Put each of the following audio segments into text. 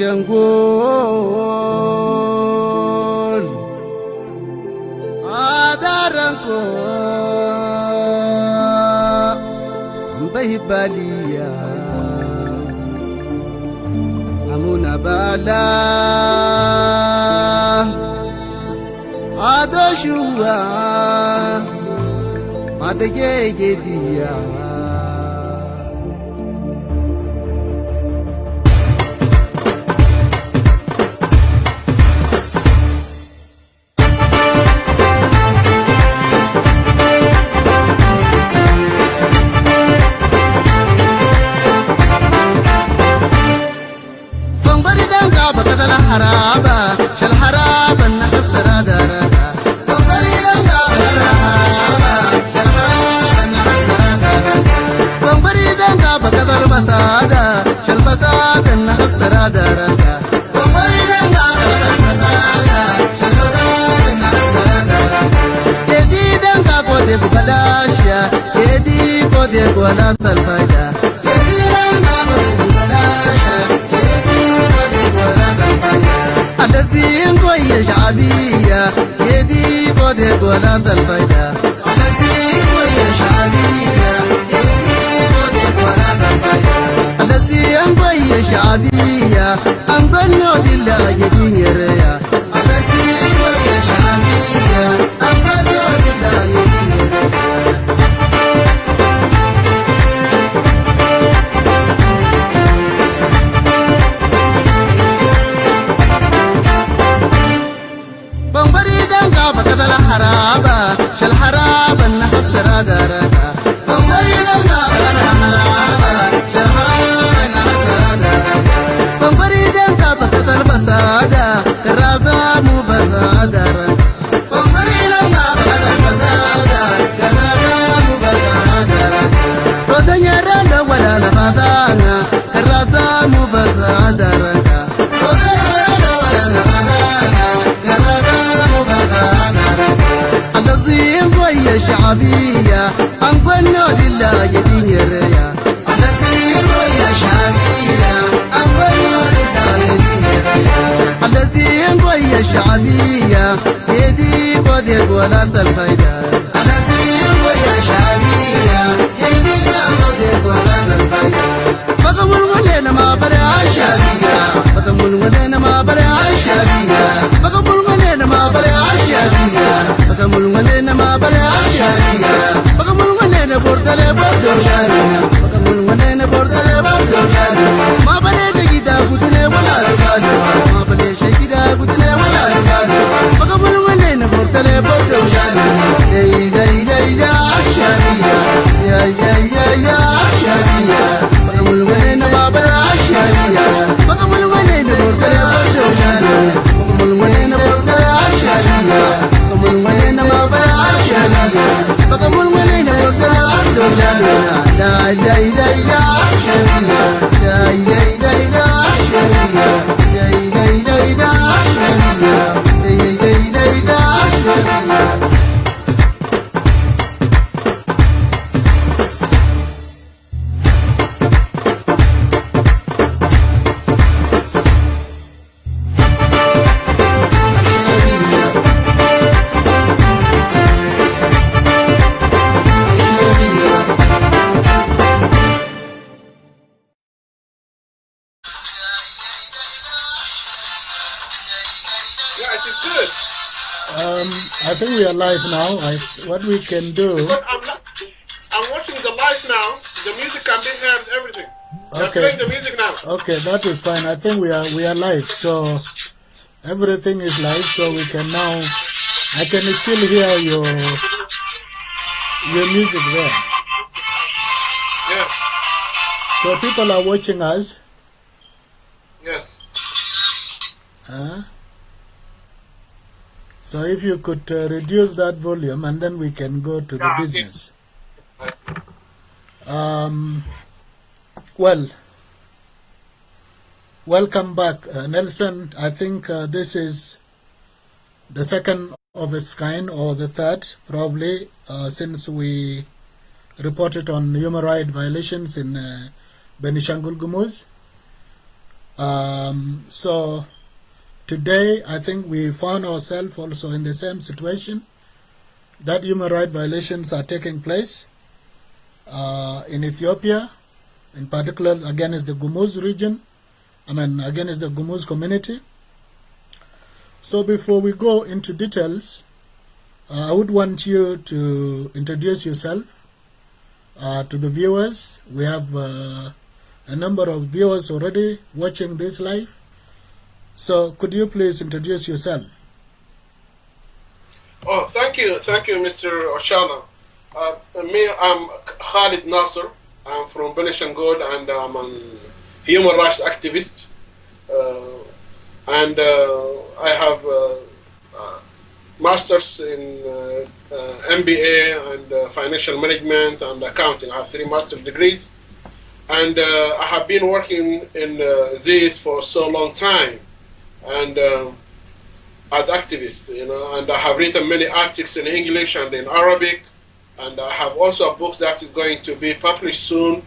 Benishangul Adaranko Bahibalia Amuna Bala Adoshua Madagediya haraba shal haraba nahsara daraka bambari danga bakadar basada shal basada nahsara daraka bambari danga bakadar basada shal basada nahsara daraka yedi danga kode bukalasha yedi kode wala talfaida yedi danga kode bukalasha الذين قوي شعبية يدي قد قولان الفايدة الذين قوي شعبية يدي قد قولان الفايدة الذين قوي شعبية أنظنوا دلا يدين يريا الذين قوي شعبية أنظنوا دلا يدين يريا bakadala haraba shal haraba nahsara daraka bambari danga bakadala haraba shal haraba nahsara daraka bambari danga bakadala basada rada mubazada bambari danga bakadala basada rada mubazada rodanya rada wala nafadana rada mubazada شعبية أنظنوا دلا يدين يريا الذين ويا شعبية أنظنوا دلا يدين يريا الذين ويا شعبية يدي قد ولا الفايدة الذين ويا شعبية يدي قد ولا الفايدة فقم الولين ما برع شعبية فقم الولين ما برع شعبية فقم الولين ما برع شعبية فقم الولين ما برع بقمل ونين بوردل بوردل شارنا بقمل ونين بوردل بوردل شارنا ما بلي جيدا بدنا ولا رجال ما بلي شيء جيدا بدنا ولا رجال بقمل ونين بوردل بوردل شارنا يا شاريا يا شاريا بقمل ونين ما بلا شاريا بقمل ونين بوردل بوردل شارنا بقمل ونين بوردل شاريا بقمل ونين ما بلا شاريا بقمل ونين بوردل بوردل شارنا لا لا لا يا شاريا لا لا لا يا شاريا لا لا لا يا شاريا لا لا لا يا شاريا I think we are live now. What we can do... I'm watching the live now. The music can be heard, everything. They're Okay. playing the music now. Okay, that is fine. I think we are live. So everything is live. So we can now... I can still hear your music there. Yes. So people are watching us. Yes. So if you could reduce that volume, and then we can go to the business. Well, welcome back, Nelson. I think this is the second of its kind, or the third, probably, since we reported on human rights violations in Benishangul-Gumuz. So today, I think we found ourselves also in the same situation, that human rights violations are taking place in Ethiopia, in particular against the Gumuz region, against the Gumuz community. So before we go into details, I would want you to introduce yourself to the viewers. We have a number of viewers already watching this live. So could you please introduce yourself? Oh, thank you, Mr. Oshala. I'm Khalid Nasser. I'm from Benishangul, and I'm a human rights activist. I have masters in MBA and financial management and accounting. I have 3 master's degrees, and I have been working in this for so long time, and as activist, and I have written many articles in English and in Arabic, and I have also a book that is going to be published soon.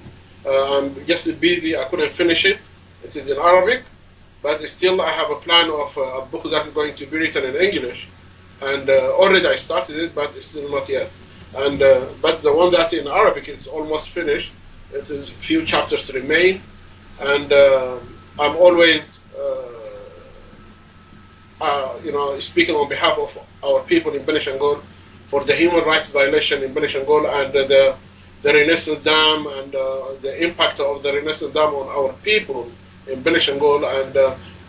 I'm just busy, I couldn't finish it. It is in Arabic, but still I have a plan of a book that is going to be written in English. And already I started it, but it's still not yet. And but the one that in Arabic is almost finished. It is few chapters remain, and I'm always, speaking on behalf of our people in Benishangul for the human rights violation in Benishangul and the Renaissance Dam and the impact of the Renaissance Dam on our people in Benishangul and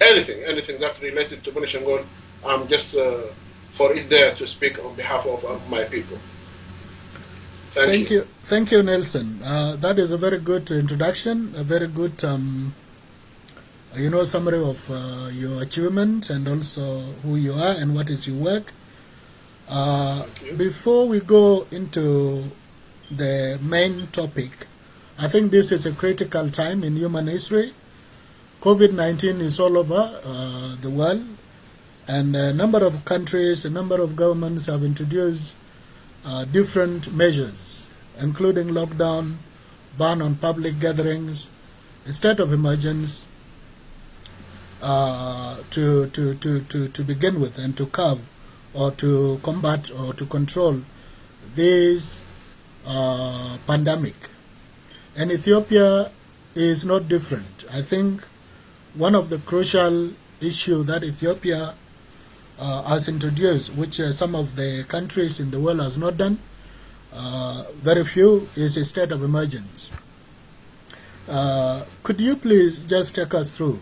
anything that's related to Benishangul. I'm just for it there to speak on behalf of my people. Thank you. Thank you, Nelson. That is a very good introduction, a very good, summary of your achievements and also who you are and what is your work. Before we go into the main topic, I think this is a critical time in human history. COVID-19 is all over the world, and a number of countries, a number of governments have introduced different measures, including lockdown, ban on public gatherings, a state of emergency to begin with, and to curb or to combat or to control this pandemic. And Ethiopia is not different. I think one of the crucial issues that Ethiopia has introduced, which some of the countries in the world has not done, very few, is a state of emergency. Could you please just take us through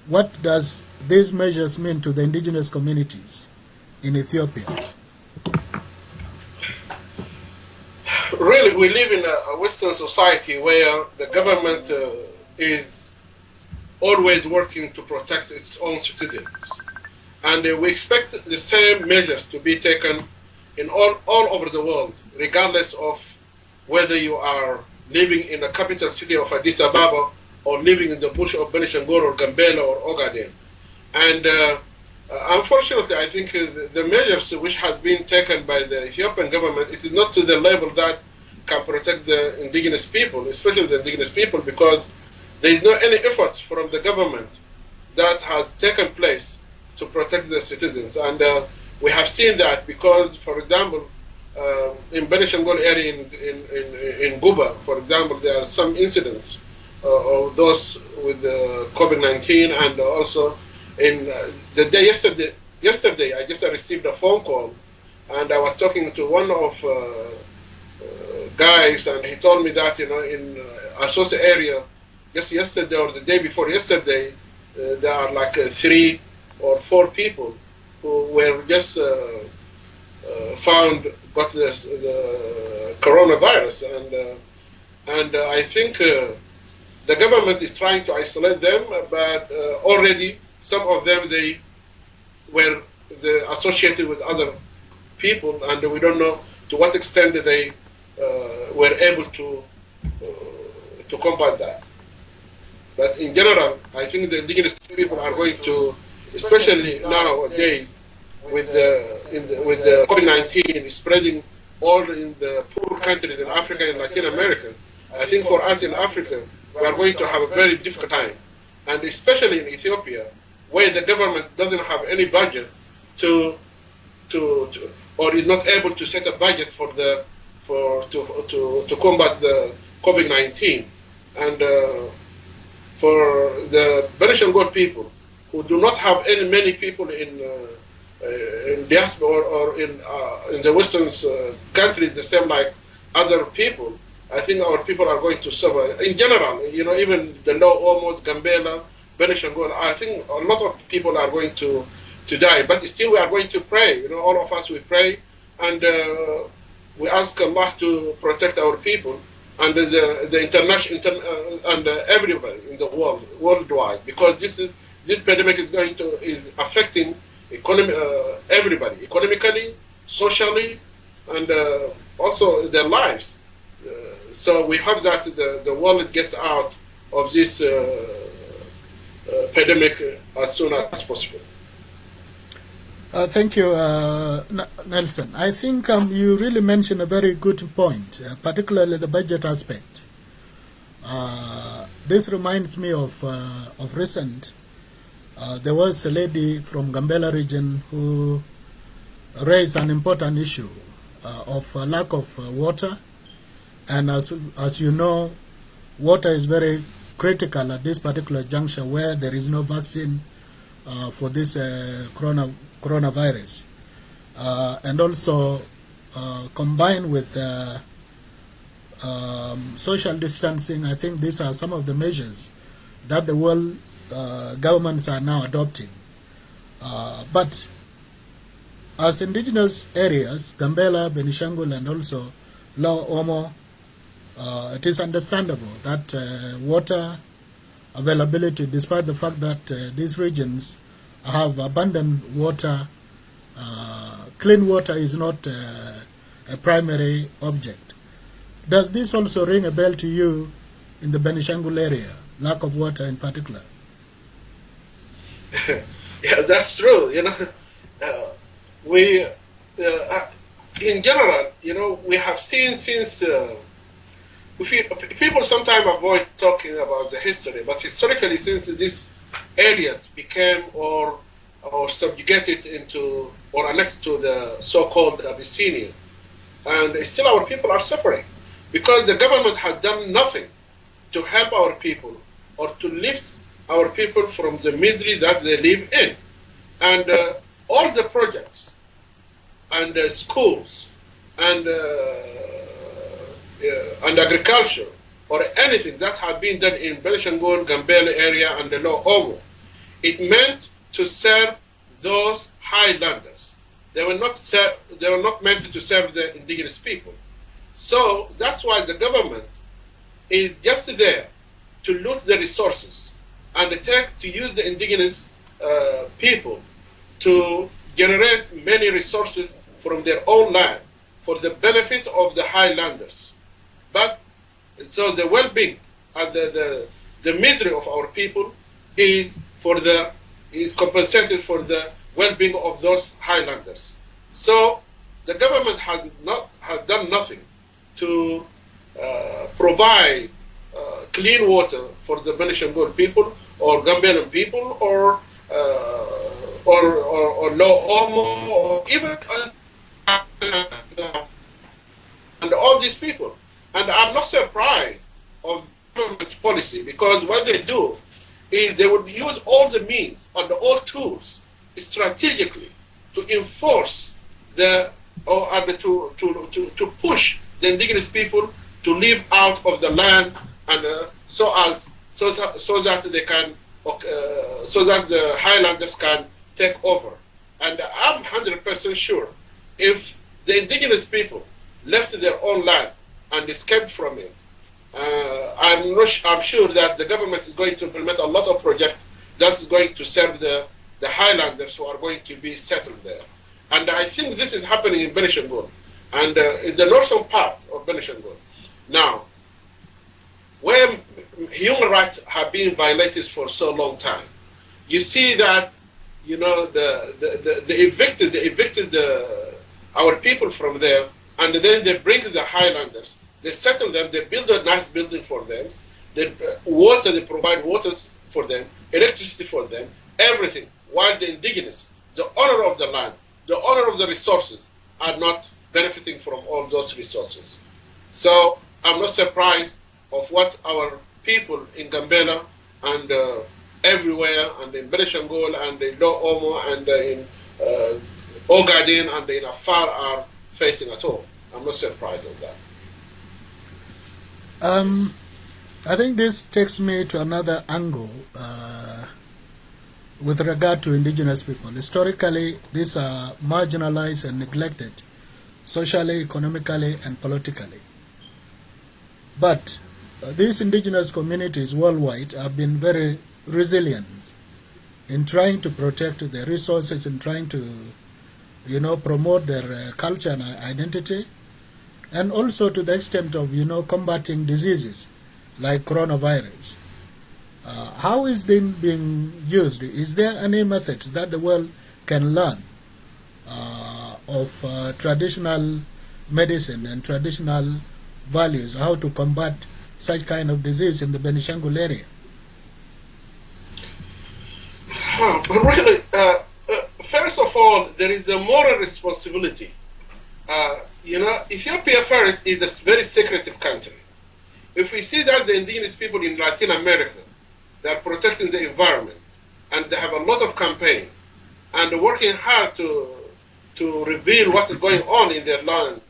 what does these measures mean to the indigenous communities in Ethiopia? Really, we live in a Western society where the government is always working to protect its own citizens. And we expect the same measures to be taken in all over the world, regardless of whether you are living in the capital city of Addis Ababa or living in the bush of Benishangul or Gambela or Ogaden. And unfortunately, I think the measures which have been taken by the Ethiopian government, it is not to the level that can protect the indigenous people, especially the indigenous people, because there is not any efforts from the government that has taken place to protect the citizens. And we have seen that because, for example, in Benishangul area in Guba, for example, there are some incidents of those with COVID-19, and also in the day yesterday, I just received a phone call, and I was talking to one of guys, and he told me that in Asosa area, just yesterday or the day before yesterday, there are like 3 or 4 people who were just got the coronavirus, and I think the government is trying to isolate them, but already some of them, they were associated with other people, and we don't know to what extent they were able to combat that. But in general, I think the indigenous people are going to, especially nowadays, with the COVID-19 spreading all in the poor countries in Africa and Latin America. I think for us in Africa, we are going to have a very difficult time. and especially in Ethiopia, where the government doesn't have any budget to or is not able to set a budget to combat the COVID-19, and for the Benishangul people who do not have many people in diaspora or in the Western countries the same like other people, I think our people are going to suffer. In general, even the Low Omos, Gambela, Benishangul, I think a lot of people are going to die. But still, we are going to pray. All of us, we pray, and we ask Allah to protect our people and the international and everybody in the world, worldwide, because this pandemic is affecting everybody, economically, socially, and also their lives. So we hope that the world gets out of this pandemic as soon as possible. Thank you, Nelson. I think you really mentioned a very good point, particularly the budget aspect. This reminds me of recent. There was a lady from Gambela region who raised an important issue of lack of water. And as you know, water is very critical at this particular juncture where there is no vaccine for this coronavirus. And also combined with social distancing, I think these are some of the measures that the world governments are now adopting. But as indigenous areas, Gambela, Benishangul, and also Low Omo, it is understandable that water availability, despite the fact that these regions have abundant water, clean water is not a primary object. Does this also ring a bell to you in the Benishangul area, lack of water in particular? Yeah, that's true. We, in general, we have seen since. People sometimes avoid talking about the history, but historically, since these areas became or subjugated into or annexed to the so-called Abyssinia, and still our people are suffering because the government has done nothing to help our people or to lift our people from the misery that they live in. And all the projects and schools and agriculture or anything that had been done in Benishangul, Gambela area and the Low Omo, it meant to serve those highlanders. They were not meant to serve the indigenous people. So that's why the government is just there to loot the resources and to use the indigenous people to generate many resources from their own land for the benefit of the highlanders. But so the well-being and the misery of our people is compensated for the well-being of those highlanders. So the government has done nothing to provide clean water for the Benishangul people or Gambelan people or Low Omo or even and all these people. And I'm not surprised of government policy, because what they do is they would use all the means and all tools strategically to enforce to push the indigenous people to live out of the land, and so that they can so that the highlanders can take over. And I'm 100% sure if the indigenous people left their own land and escaped from it, I'm sure that the government is going to implement a lot of projects that's going to serve the highlanders who are going to be settled there. And I think this is happening in Benishangul and in the northern part of Benishangul. Now, where human rights have been violated for so long time, you see that they evicted our people from there, and then they bring the highlanders. They settle them. They build a nice building for them. They provide waters for them. electricity for them, everything, while the indigenous, the owner of the land, the owner of the resources, are not benefiting from all those resources. So I'm not surprised of what our people in Gambela and everywhere, and in Benishangul and in Low Omo and in Ogaden and in Afar are facing at all. I'm not surprised of that. I think this takes me to another angle with regard to indigenous people. Historically, these are marginalized and neglected socially, economically, and politically. But these indigenous communities worldwide have been very resilient in trying to protect their resources, in trying to, promote their culture and identity, and also to the extent of, combating diseases like coronavirus. How is this being used? Is there any method that the world can learn of traditional medicine and traditional values, how to combat such kind of disease in the Benishangul area? Really, first of all, there is a moral responsibility. Ethiopia first is a very secretive country. If we see that the indigenous people in Latin America, they are protecting the environment, and they have a lot of campaign, and working hard to reveal what is going on in their land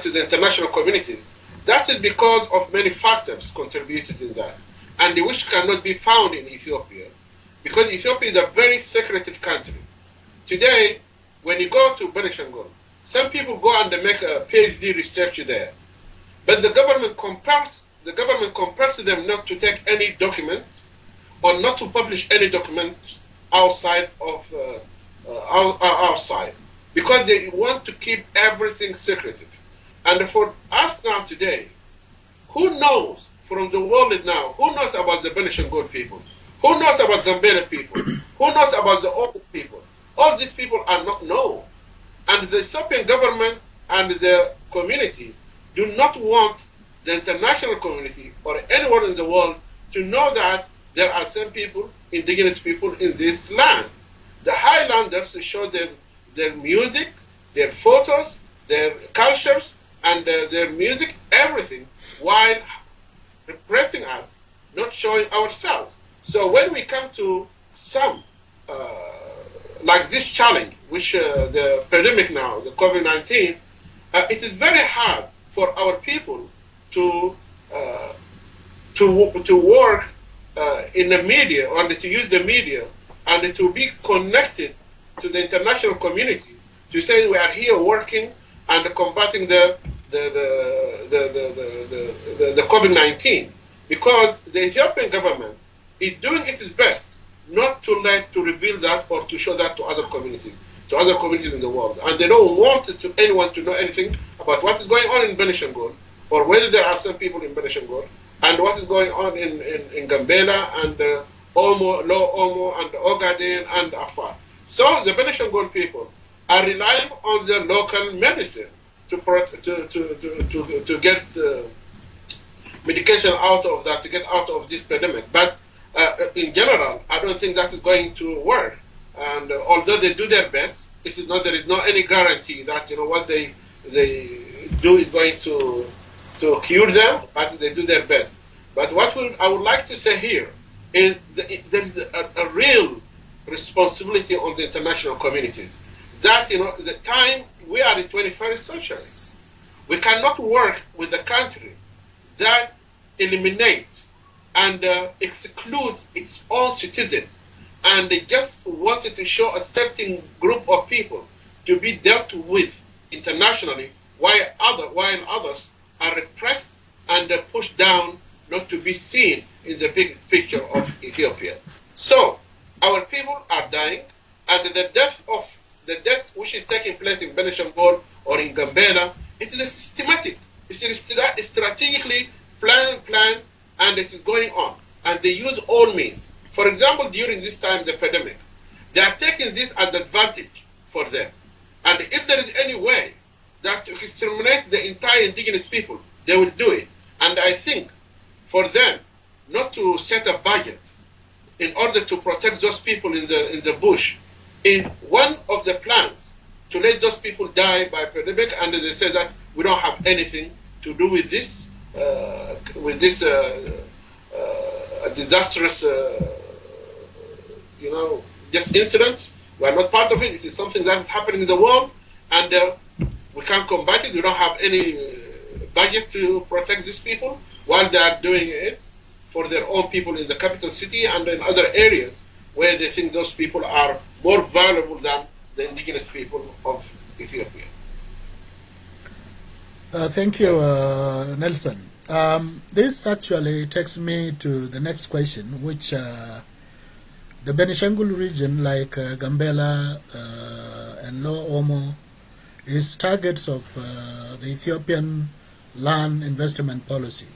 to the international communities, that is because of many factors contributed in that, and which cannot be found in Ethiopia, because Ethiopia is a very secretive country. Today, when you go to Benishangul, some people go and they make a PhD research there, but the government compels them not to take any documents or not to publish any documents outside of outside, because they want to keep everything secretive. And for us now today, who knows from the world now, who knows about the Benishangul people? Who knows about Gambela people? Who knows about the old people? All these people are not known. And the Ethiopian government and the community do not want the international community or anyone in the world to know that there are some people, indigenous people in this land. The Highlanders show them their music, their photos, their cultures, and their music, everything, while repressing us, not showing ourselves. So when we come to some, like this challenge, which the pandemic now, the COVID-19, it is very hard for our people to work in the media, or to use the media, and to be connected to the international community, to say we are here working and combating the COVID-19, because the Ethiopian government is doing its best not to reveal that or to show that to other communities in the world, and they don't want anyone to know anything about what is going on in Benishangul, or whether there are some people in Benishangul, and what is going on in Gambela and Omo, Low Omo, and Ogaden and Afar. So the Benishangul people are relying on their local medicine to get medication out of that, to get out of this pandemic. But in general, I don't think that is going to work. And although they do their best, there is no any guarantee that what they do is going to cure them, but they do their best. But what I would like to say here is there is a real responsibility on the international communities. That the time we are in 21st century, we cannot work with a country that eliminates and exclude its own citizen, and they just wanted to show a certain group of people to be dealt with internationally, while others are repressed and pushed down, not to be seen in the big picture of Ethiopia. So our people are dying, and the death which is taking place in Benishangul or in Gambela, it is a systematic, it's strategically planned, and it is going on, and they use all means. For example, during this time, the pandemic, they are taking this as advantage for them. And if there is any way that to exterminate the entire indigenous people, they will do it. And I think for them not to set a budget in order to protect those people in the bush, is one of the plans to let those people die by pandemic, and they say that we don't have anything to do with this disastrous, just incident. We are not part of it. It is something that is happening in the world, and we can't combat it. We don't have any budget to protect these people while they are doing it for their own people in the capital city and in other areas where they think those people are more valuable than the indigenous people of Ethiopia. Thank you, Nelson. This actually takes me to the next question, which the Benishangul region, like Gambela and Lower Omo, is targets of the Ethiopian land investment policy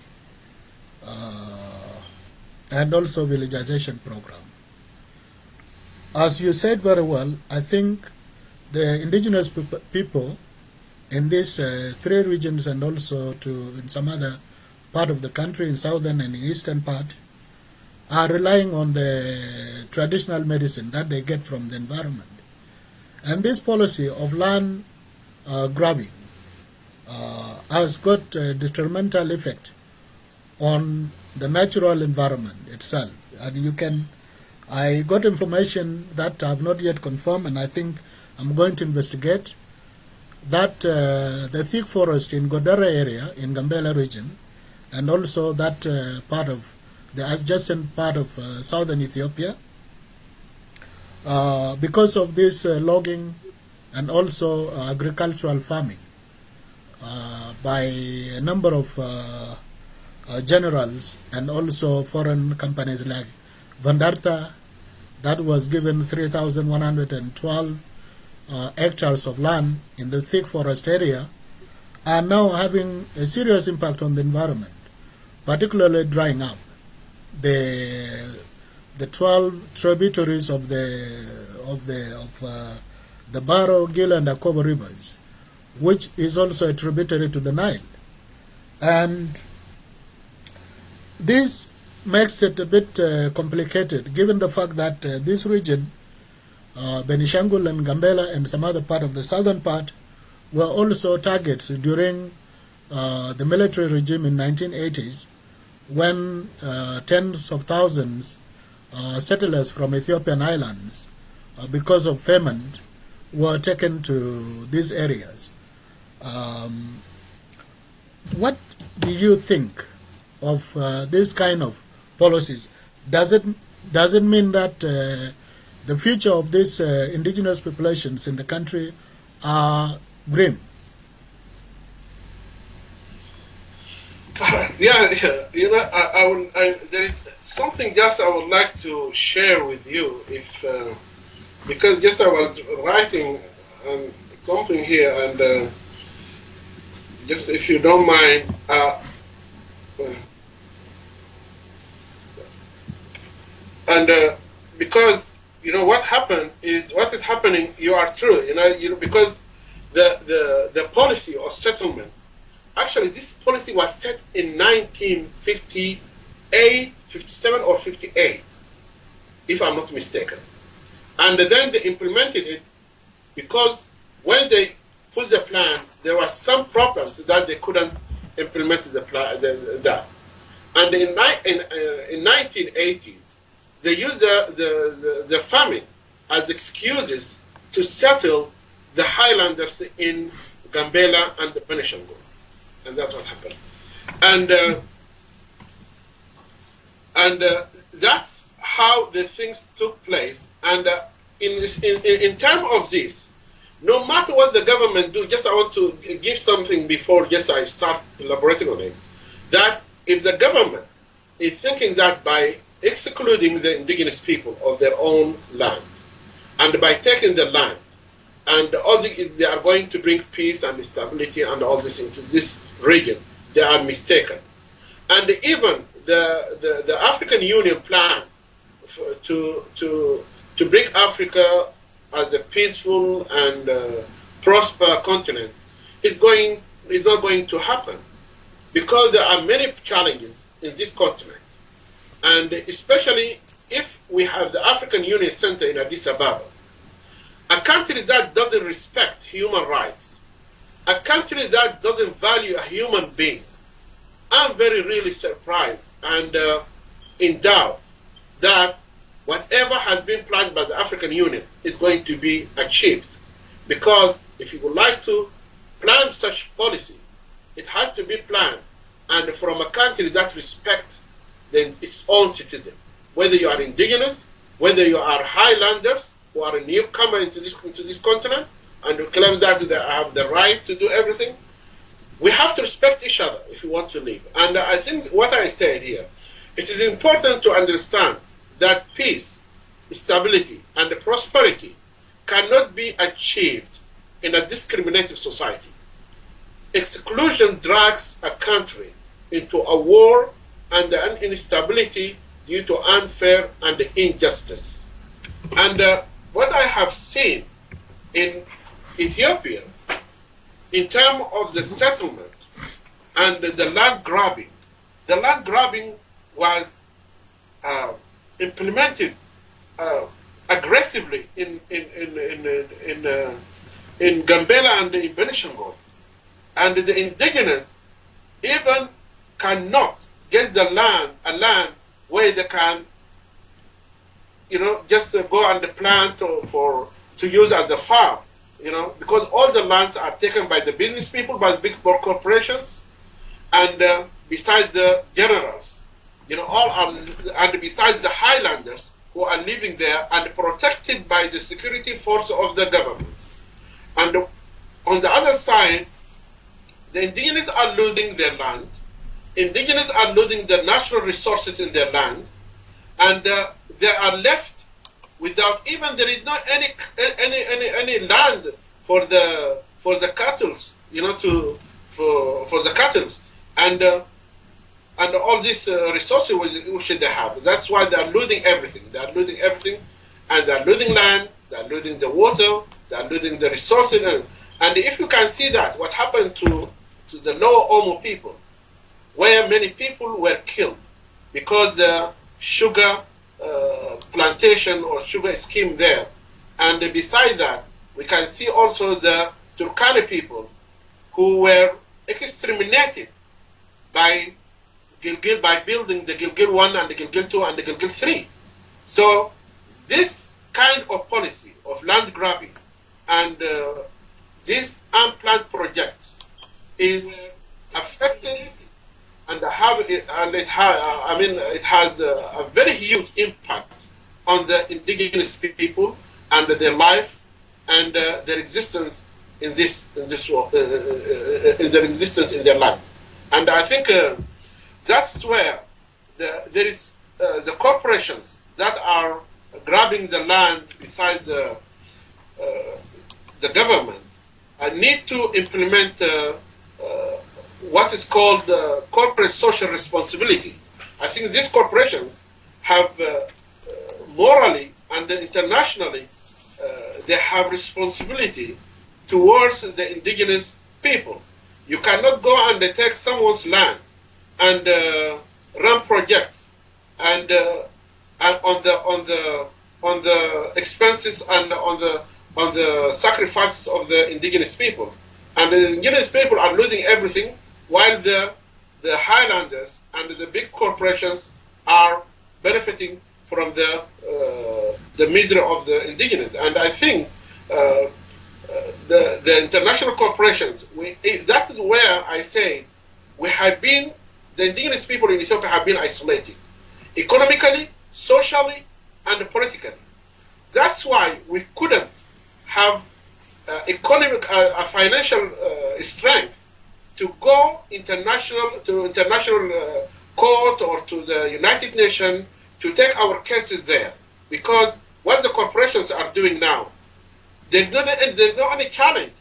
and also villagization program. As you said very well, I think the indigenous people in these three regions and also in some other part of the country, in southern and eastern part, are relying on the traditional medicine that they get from the environment. And this policy of land grabbing has got a detrimental effect on the natural environment itself. And I got information that I have not yet confirmed, and I think I'm going to investigate, that the thick forest in Godara area in Gambela region, and also that part of the adjacent part of southern Ethiopia, because of this logging and also agricultural farming by a number of generals and also foreign companies like Vandarta, that was given 3,112 hectares of land in the thick forest area, are now having a serious impact on the environment, particularly drying up the 12 tributaries of the Baro, Gil, and Akobo rivers, which is also a tributary to the Nile. And this makes it a bit complicated, given the fact that this region, Benishangul and Gambela and some other part of the southern part, were also targets during the military regime in 1980s, when tens of thousands settlers from Ethiopian islands, because of famine, were taken to these areas. What do you think of this kind of policies? Does it mean that the future of these indigenous populations in the country are grim? Yeah, there is something just I would like to share with you, because just I was writing something here, and just if you don't mind, because what is happening. You are true, because the policy of settlement. Actually, this policy was set in 1958, 57 or 58, if I'm not mistaken. And then they implemented it because when they put the plan, there were some problems that they couldn't implement the plan. And in 1980s, they used the famine as excuses to settle the highlanders in Gambela and the Benishangul. And that's what happened. And that's how the things took place. And in terms of this, no matter what the government do, just I want to give something before just I start elaborating on it, that if the government is thinking that by excluding the indigenous people of their own land, and by taking the land, and they are going to bring peace and stability and all this into this region, they are mistaken. And even the African Union plan to bring Africa as a peaceful and prosper continent is not going to happen, because there are many challenges in this continent, and especially if we have the African Union Center in Addis Ababa, a country that doesn't respect human rights, a country that doesn't value a human being, I'm very really surprised and in doubt that whatever has been planned by the African Union is going to be achieved. Because if you would like to plan such policy, it has to be planned and from a country that respects its own citizen. Whether you are indigenous, whether you are highlanders who are a newcomer into this continent and who claim that they have the right to do everything, we have to respect each other if we want to live. And I think what I said here, it is important to understand that peace, stability, and prosperity cannot be achieved in a discriminative society. Exclusion drags a country into a war and an instability due to unfair and injustice. And what I have seen in Ethiopia in terms of the settlement and the land grabbing was implemented aggressively in Gambela and in Benishangul, and the indigenous even cannot get a land where they can, just go and plant to use as a farm, because all the lands are taken by the business people, by the big corporations, and besides the generals, all are, and besides the highlanders who are living there and protected by the security force of the government. And on the other side, the indigenous are losing their land. Indigenous are losing the natural resources in their land, and they are left without even, there is not any land for the cattle, for the cattle, and all these resources which they have. That's why they are losing everything. They are losing everything, and they are losing land. They are losing the water. They are losing the resources. And if you can see that, what happened to the Lower Omo people, where many people were killed because the sugar plantation or sugar scheme there. And beside that, we can see also the Turkana people who were exterminated by Gilgil, by building the Gilgil 1 and the Gilgil 2 and the Gilgil 3. So this kind of policy of land grabbing and these unplanned projects is affecting and it has a very huge impact on the indigenous people and their life and their existence in their existence in their land. And I think that's where there is the corporations that are grabbing the land beside the government need to implement what is called corporate social responsibility. I think these corporations have morally and internationally they have responsibility towards the indigenous people. You cannot go and take someone's land and run projects and on the expenses and on the sacrifices of the indigenous people. And the indigenous people are losing everything, while the highlanders and the big corporations are benefiting from the misery of the indigenous. And I think the international corporations, that is where I say the indigenous people in Ethiopia have been isolated, economically, socially, and politically. That's why we couldn't have financial strength to go to international court or to the United Nations to take our cases there, because what the corporations are doing now, there's no any challenge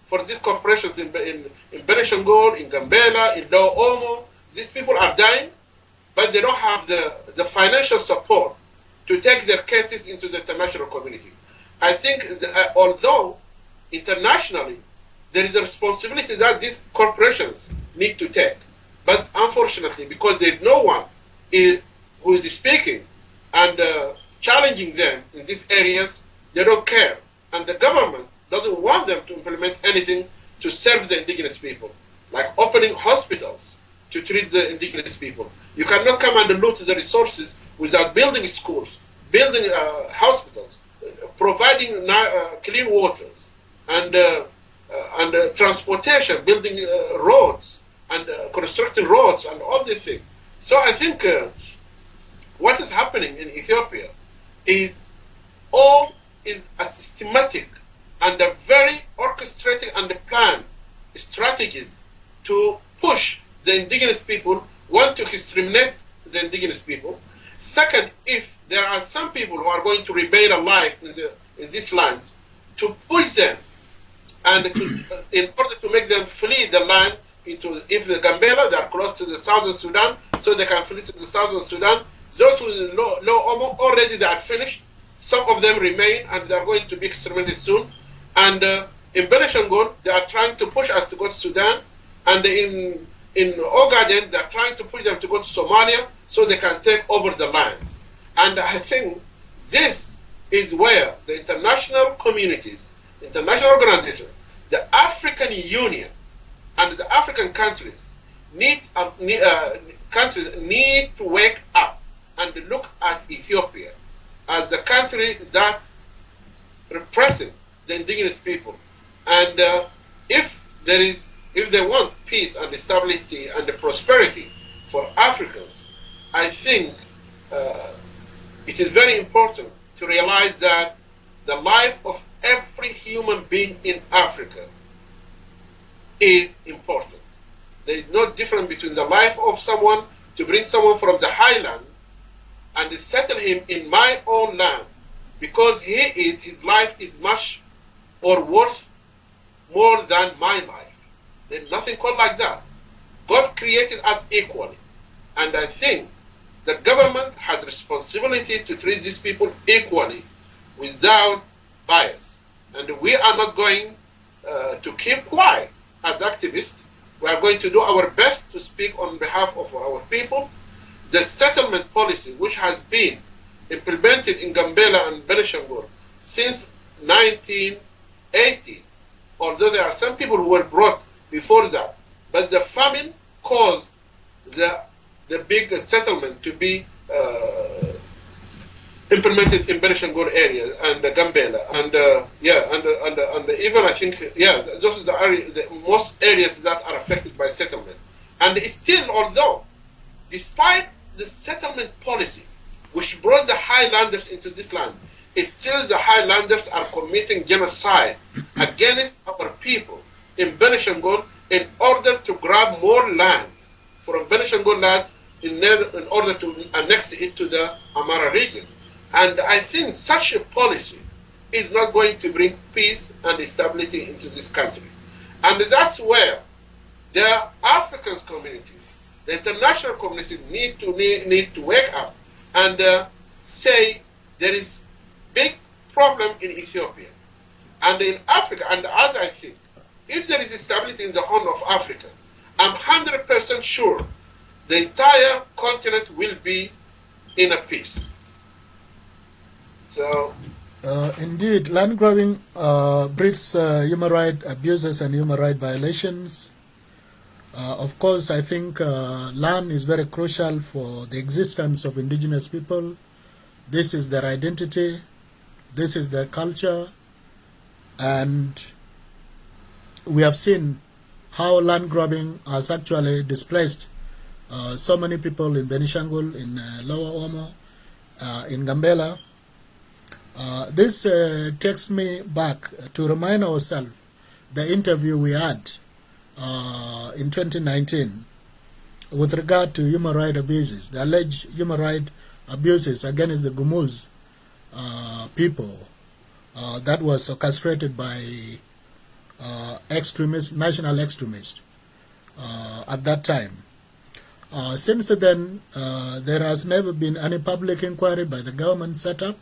for these corporations in Benishangul, in Gambela, in Lower Omo. These people are dying, but they don't have the financial support to take their cases into the international community. I think although internationally there is a responsibility that these corporations need to take, but unfortunately, because there's no one who is speaking and challenging them in these areas, they don't care. And the government doesn't want them to implement anything to serve the indigenous people, like opening hospitals to treat the indigenous people. You cannot come and loot the resources without building schools, building hospitals, providing clean waters, and transportation, building roads, and constructing roads, and all these things. So I think what is happening in Ethiopia is a systematic and a very orchestrated and planned strategies to push the indigenous people, one, to exterminate the indigenous people. Second, if there are some people who are going to remain alive in this land, to push them and in order to make them flee the land into, if the Gambela, they are close to the Southern Sudan, so they can flee to the Southern Sudan. Those who low Omo, already they are finished. Some of them remain, and they are going to be exterminated soon. And in Benishangul, they are trying to push us to go to Sudan. And in Ogaden, they are trying to push them to go to Somalia so they can take over the lands. And I think this is where the international communities, international organizations, the African Union, and the African countries need to wake up and look at Ethiopia as the country that represents the indigenous people. And if they want peace and stability and prosperity for Africans, I think it is very important to realize that the life of every human being in Africa is important. There is no difference between the life of someone, to bring someone from the highland and settle him in my own land, because his life is much or worth more than my life. There's nothing called like that. God created us equally. And I think the government has responsibility to treat these people equally without bias. And we are not going to keep quiet as activists. We are going to do our best to speak on behalf of our people. The settlement policy, which has been implemented in Gambela and Benishangul since 1980, although there are some people who were brought before that, but the famine caused the big settlement to be implemented in Benishangul area and Gambela, and even I think those are the most areas that are affected by settlement. And still, although despite the settlement policy which brought the highlanders into this land, still the highlanders are committing genocide against our people in Benishangul in order to grab more land from Benishangul land in order to annex it to the Amara region. And I think such a policy is not going to bring peace and stability into this country. And that's where the African communities, the international community need to wake up and say there is big problem in Ethiopia and in Africa. And as I think, if there is stability in the Horn of Africa, I'm 100% sure the entire continent will be in a peace. So, indeed, land grabbing breeds human rights abuses and human rights violations. Of course, I think land is very crucial for the existence of indigenous people. This is their identity, this is their culture, and we have seen how land grabbing has actually displaced so many people in Benishangul, in Lower Omo, in Gambela. This takes me back to remind ourselves the interview we had in 2019 with regard to human rights abuses, the alleged human rights abuses against the Gumuz people that was orchestrated by extremists, national extremists at that time. Since then, there has never been any public inquiry by the government set up.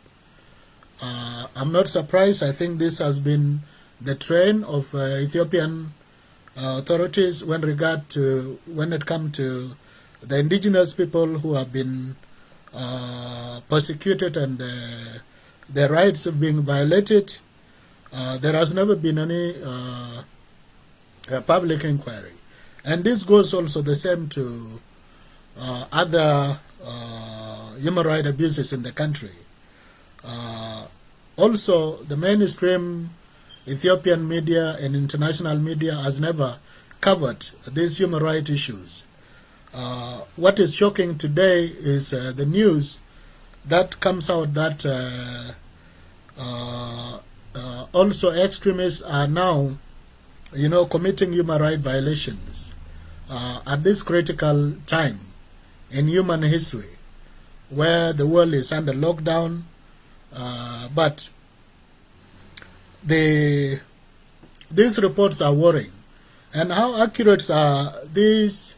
I'm not surprised. I think this has been the trend of Ethiopian authorities when it comes to the indigenous people who have been persecuted and their rights have been violated, there has never been any public inquiry. And this goes also the same to other human rights abuses in the country. Also, the mainstream Ethiopian media and international media has never covered these human rights issues. What is shocking today is the news that comes out that also extremists are now, committing human rights violations at this critical time in human history, where the world is under lockdown, but these reports are worrying. And how accurate are these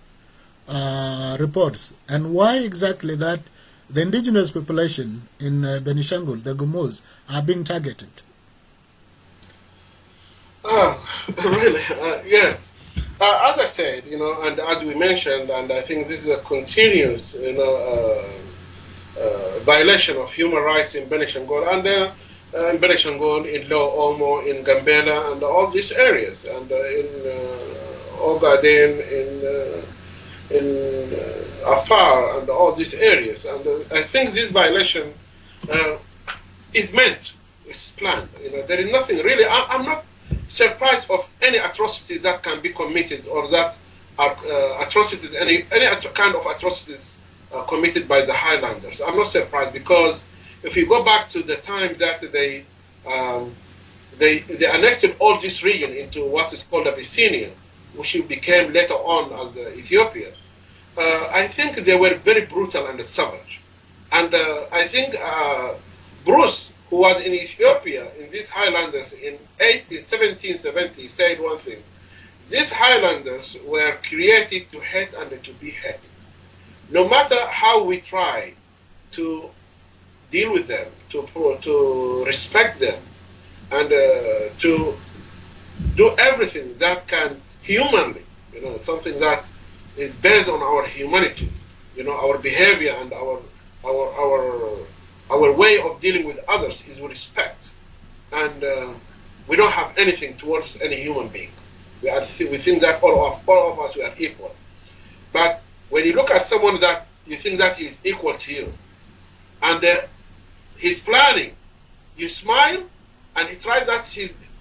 reports, and why exactly that the indigenous population in Benishangul, the Gumuz, are being targeted? Really, yes. As I said, and as we mentioned, and I think this is a continuous, violation of human rights in Benishangul, and in Benishangul, in Low Omo, in Gambela, and all these areas, and in Ogaden, in Afar, and all these areas. And I think this violation is meant, it's planned. There is nothing really. I'm not surprised of any atrocities that can be committed, or that are atrocities, any kind of atrocities committed by the Highlanders. I'm not surprised, because if you go back to the time that they annexed all this region into what is called Abyssinia, which became later on as Ethiopia, I think they were very brutal and savage. And I think Bruce, who was in Ethiopia in these Highlanders in 1770, said one thing: these Highlanders were created to hate and to be hated. No matter how we try to deal with them, to respect them, and to do everything that can humanly, something that is based on our humanity, our behavior and our way of dealing with others is with respect, and we don't have anything towards any human being. We think that all of us we are equal. But when you look at someone that you think that he is equal to you, and he's planning, you smile, and he tries that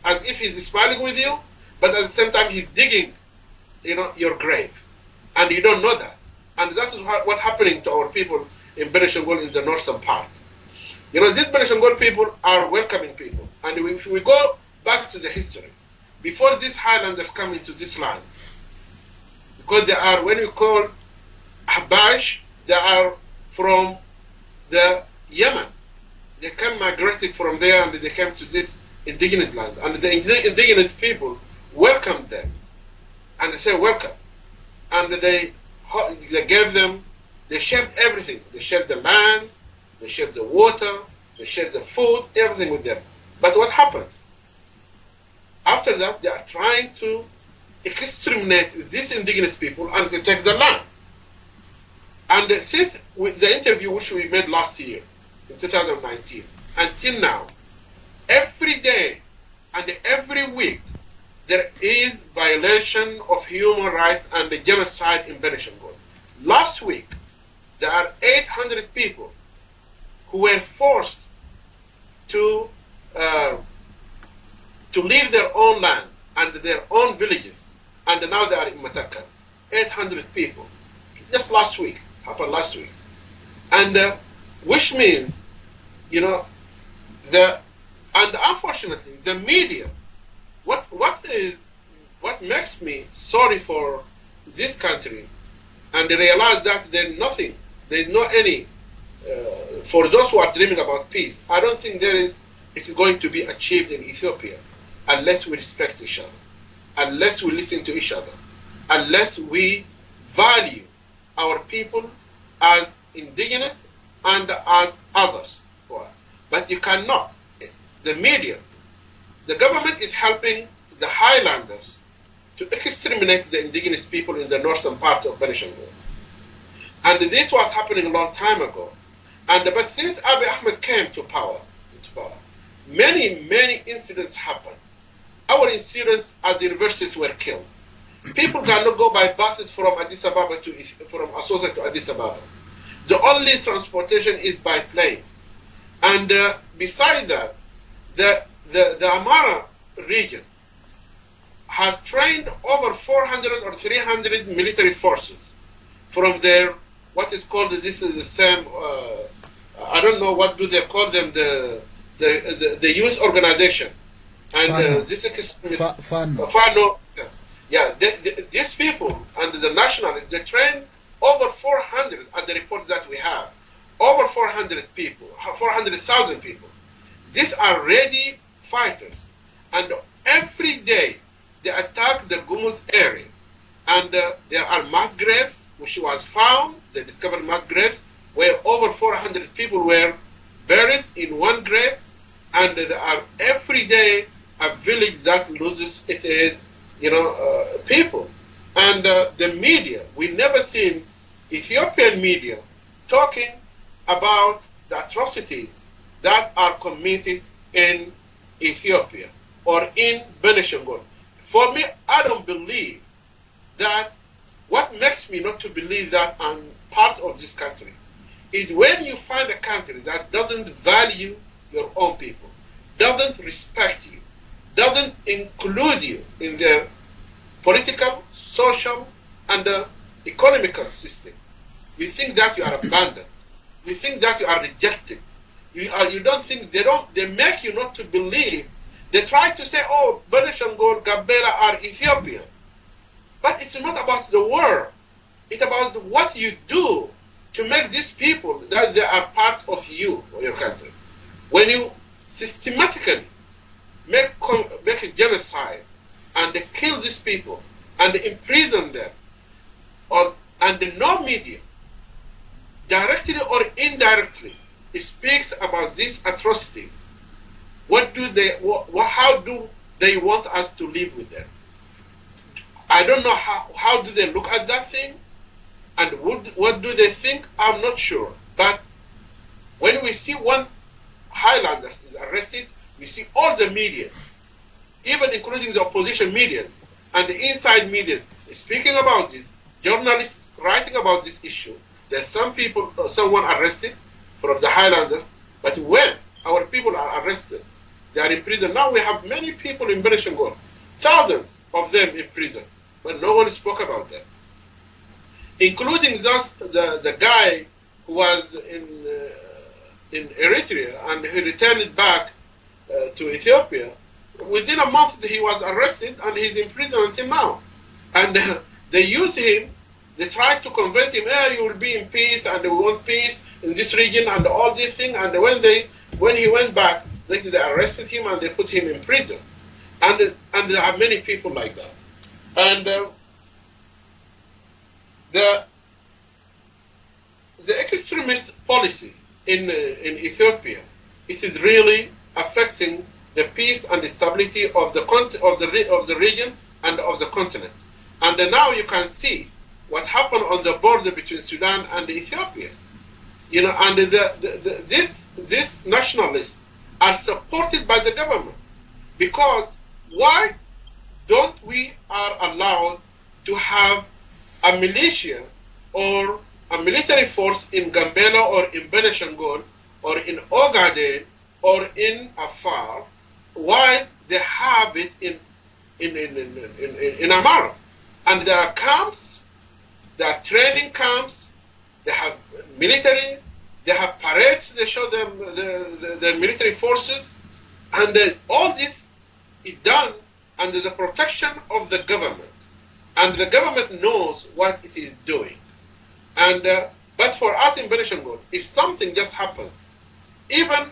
as if he's smiling with you, but at the same time he's digging, your grave, and you don't know that. And that is what's happening to our people in Benishangul in the northern part. These Benishangul people are welcoming people, and if we go back to the history, before these Highlanders come into this land, because they are, when we call Habash, they are from the Yemen. They migrated from there, and they came to this indigenous land, and the indigenous people welcomed them, and they say welcome, and they gave them, they shared everything. They shared the land, they shared the water, they shared the food, everything with them. But what happens? After that, they are trying to exterminate these indigenous people and to take the land. And since with the interview which we made last year, in 2019, until now, every day and every week, there is violation of human rights and the genocide in Benishangul. Last week, there are 800 people who were forced to leave their own land and their own villages, and now they are in Mataka. 800 people, just last week, happened last week. And which means, and unfortunately, the media, what makes me sorry for this country, and realize that there's no any, for those who are dreaming about peace, I don't think it is going to be achieved in Ethiopia unless we respect each other, unless we listen to each other, unless we value our people as indigenous and as others. But you cannot. The media, the government is helping the Highlanders to exterminate the indigenous people in the northern part of Benishangul. And this was happening a long time ago. But since Abiy Ahmed came to power, many incidents happened. Our students at the universities were killed. People cannot go by buses from Addis Ababa from Assosa to Addis Ababa. The only transportation is by plane. And beside that, the Amara region has trained over 400 or 300 military forces from their, what is called, this is the same, I don't know, what do they call them, the youth organization. And this is Fano. Yeah, these people and the nationalists, they train over 400 at the report that we have. Over 400 people, 400,000 people. These are ready fighters. And every day they attack the Gumuz area. And there are mass graves, which was found. They discovered mass graves where over 400 people were buried in one grave. And there are every day a village that loses its people. And the media, we never seen Ethiopian media talking about the atrocities that are committed in Ethiopia or in Benishangul. For me, I don't believe that. What makes me not to believe that I'm part of this country is when you find a country that doesn't value your own people, doesn't respect you, doesn't include you in their political, social, and economical system. You think that you are abandoned. You think that you are rejected. You don't think, they make you not to believe. They try to say, oh, Benishangul, Gambela are Ethiopian. But it's not about the war. It's about what you do to make these people that they are part of you or your country. When you systematically make a genocide and they kill these people and they imprison them, and no media, directly or indirectly, speaks about these atrocities, how do they want us to live with them? I don't know how do they look at that thing, and what do they think? I'm not sure. But when we see one Highlander is arrested, we see all the media, even including the opposition medias and the inside medias, speaking about this, journalists writing about this issue. There's someone arrested from the Highlanders, but when our people are arrested, they are in prison. Now we have many people in Benishangul, thousands of them in prison, but no one spoke about them, including just the guy who was in Eritrea and he returned back to Ethiopia. Within a month he was arrested and he's in prison until now. And they use him. They tried to convince him, you will be in peace and we want peace in this region and all these things. And when he went back, they arrested him and they put him in prison. And there are many people like that. And the extremist policy in Ethiopia, it is really affecting the peace and the stability of the region and of the continent. And now you can see what happened on the border between Sudan and Ethiopia. And these nationalists are supported by the government, because why don't we are allowed to have a militia or a military force in Gambela or in Benishangul or in Ogaden or in Afar, while they have it in Amara? And there are camps, there are training camps, they have military, they have parades, they show them the military forces, and all this is done under the protection of the government. And the government knows what it is doing. But for us in Benishangul, if something just happens, even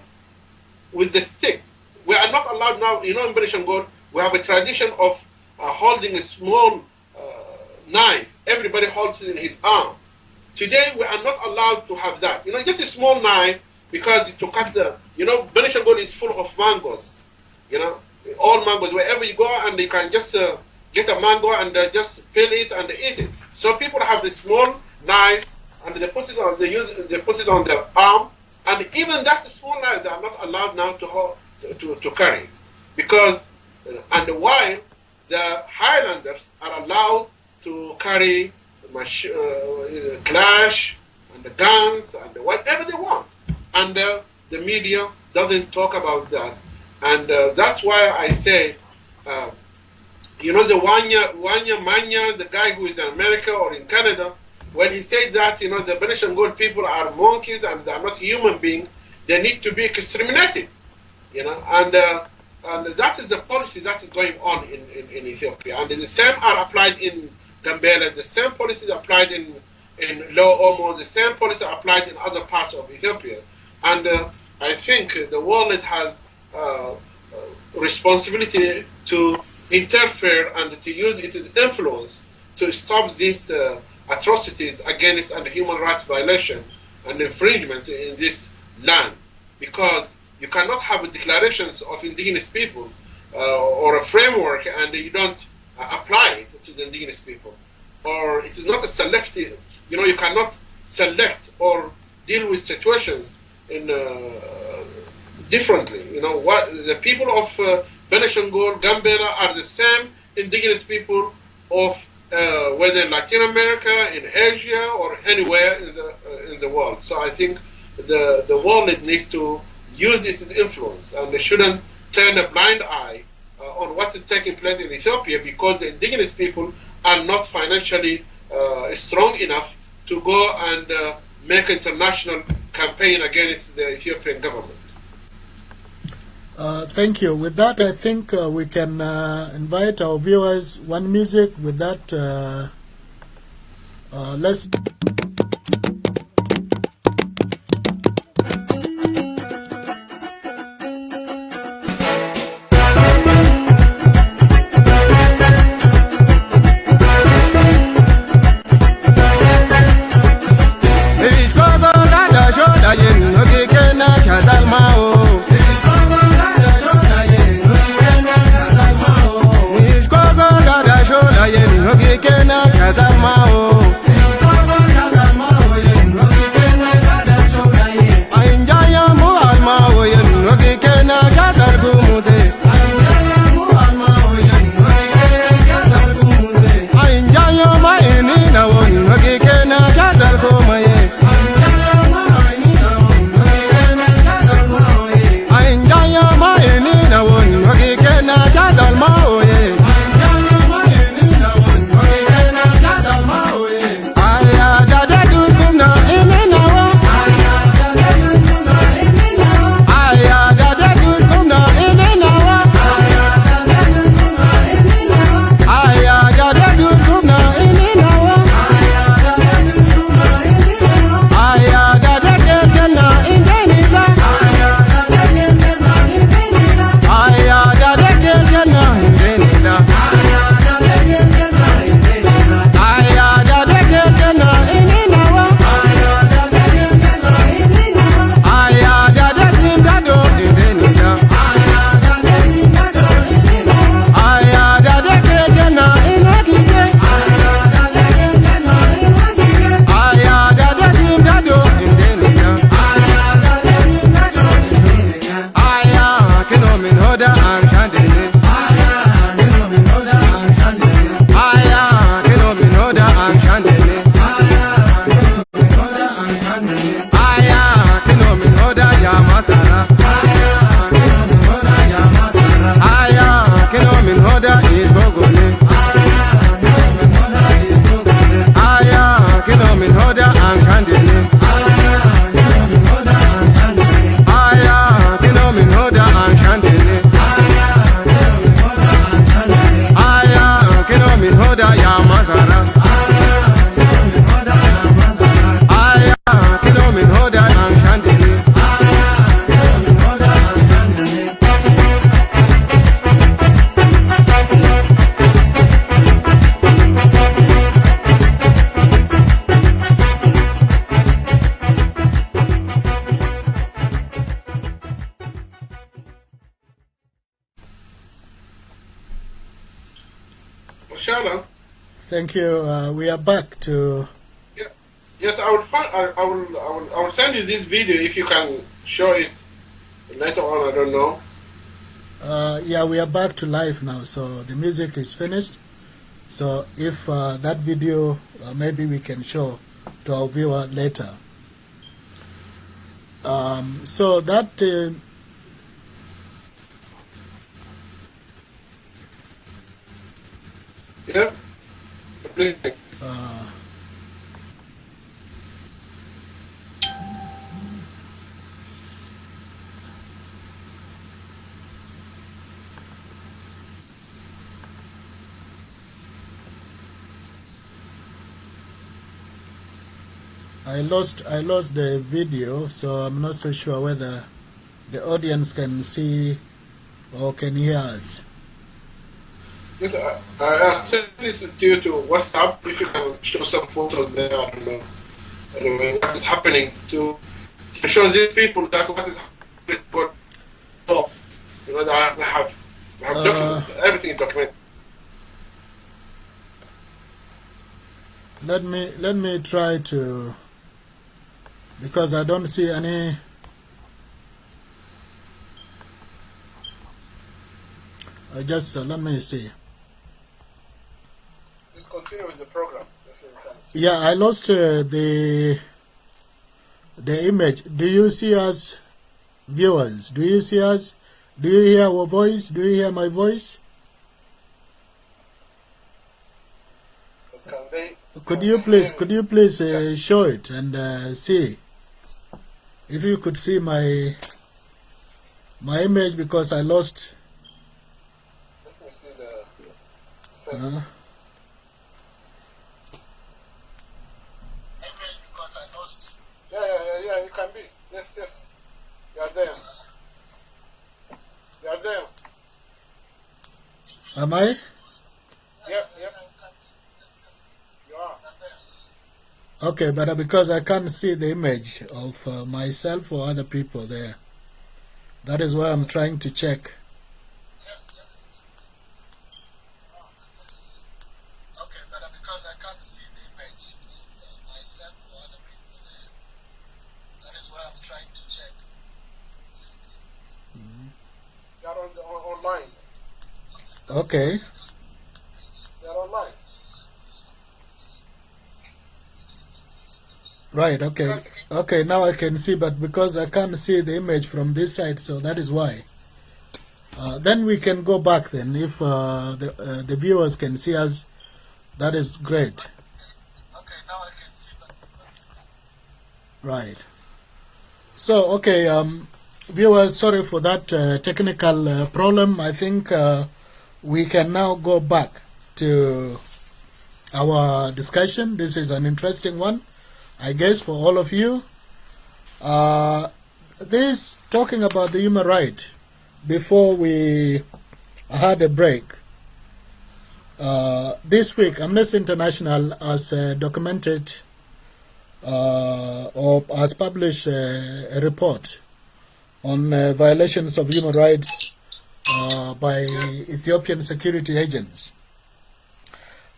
with the stick, we are not allowed now, in Benishangul, we have a tradition of holding a small knife. Everybody holds it in his arm. Today, we are not allowed to have that. Just a small knife, because to cut Benishangul is full of mangoes. All mangoes, wherever you go, and you can just get a mango and just peel it and eat it. So people have this small knife, and they put it on. They put it on their arm, And even that small knife, they are not allowed now to carry, because and while the Highlanders are allowed to carry clash and the guns and whatever they want, and the media doesn't talk about that, and that's why I say, you know, the Wanya Manya, the guy who is in America or in Canada, when he said that, you know, the Benishangul people are monkeys and they are not human beings, they need to be exterminated, you know, and that is the policy that is going on in Ethiopia, and the same are applied in Gambela, the same policy is applied in Lower Omo, the same policy applied in other parts of Ethiopia, and I think the world has responsibility to interfere and to use its influence to stop these atrocities against and human rights violation and infringement in this land, because you cannot have declarations of indigenous people or a framework and you don't apply it to the indigenous people, or it is not a selective, you know, you cannot select or deal with situations in differently. You know, what the people of Benishangul, Gambela are the same indigenous people of whether in Latin America, in Asia, or anywhere in the world. So I think the world needs to use its influence, and they shouldn't turn a blind eye on what is taking place in Ethiopia, because the indigenous people are not financially strong enough to go and make international campaign against the Ethiopian government. Thank you. With that, I think we can invite our viewers one music. With that, let's... Shalom. Thank you. We are back to... Yes, I will find. I will send you this video if you can show it later on. I don't know. Yeah, we are back to life now, so the music is finished. So if that video, maybe we can show to our viewer later. So that yeah. Please. I lost the video, so I'm not so sure whether the audience can see or can hear us. Yes, I sent it to you to WhatsApp. If you can show some photos there, I don't know. Anyway, what is happening to show these people that what is happening. Oh, you know, I have documents, everything is documented. Let me try to, because I don't see any. I just let me see. Just continue with the program. Yeah, I lost the image. Do you see us, viewers? Do you see us? Do you hear our voice? Do you hear my voice? Could you please show it and see if you could see my image, because I lost. Let me see the image because I lost. Yeah. You can be. Yes. You are there. You are there. Am I? Yep. You are. Okay, but because I can't see the image of myself or other people there, that is why I'm trying to check. Okay, but because I can't see the image of myself or other people there, that is why I'm trying to check. You are online. Okay. You are online. Right, okay. Okay, now I can see, but because I can't see the image from this side, so that is why. Then we can go back then. If the viewers can see us, that is great. Okay, now I can see that. Right. So, okay, viewers, sorry for that technical problem. I think we can now go back to our discussion. This is an interesting one, I guess, for all of you. This talking about the human right, before we had a break, this week Amnesty International has documented or has published a report on violations of human rights by Ethiopian security agents.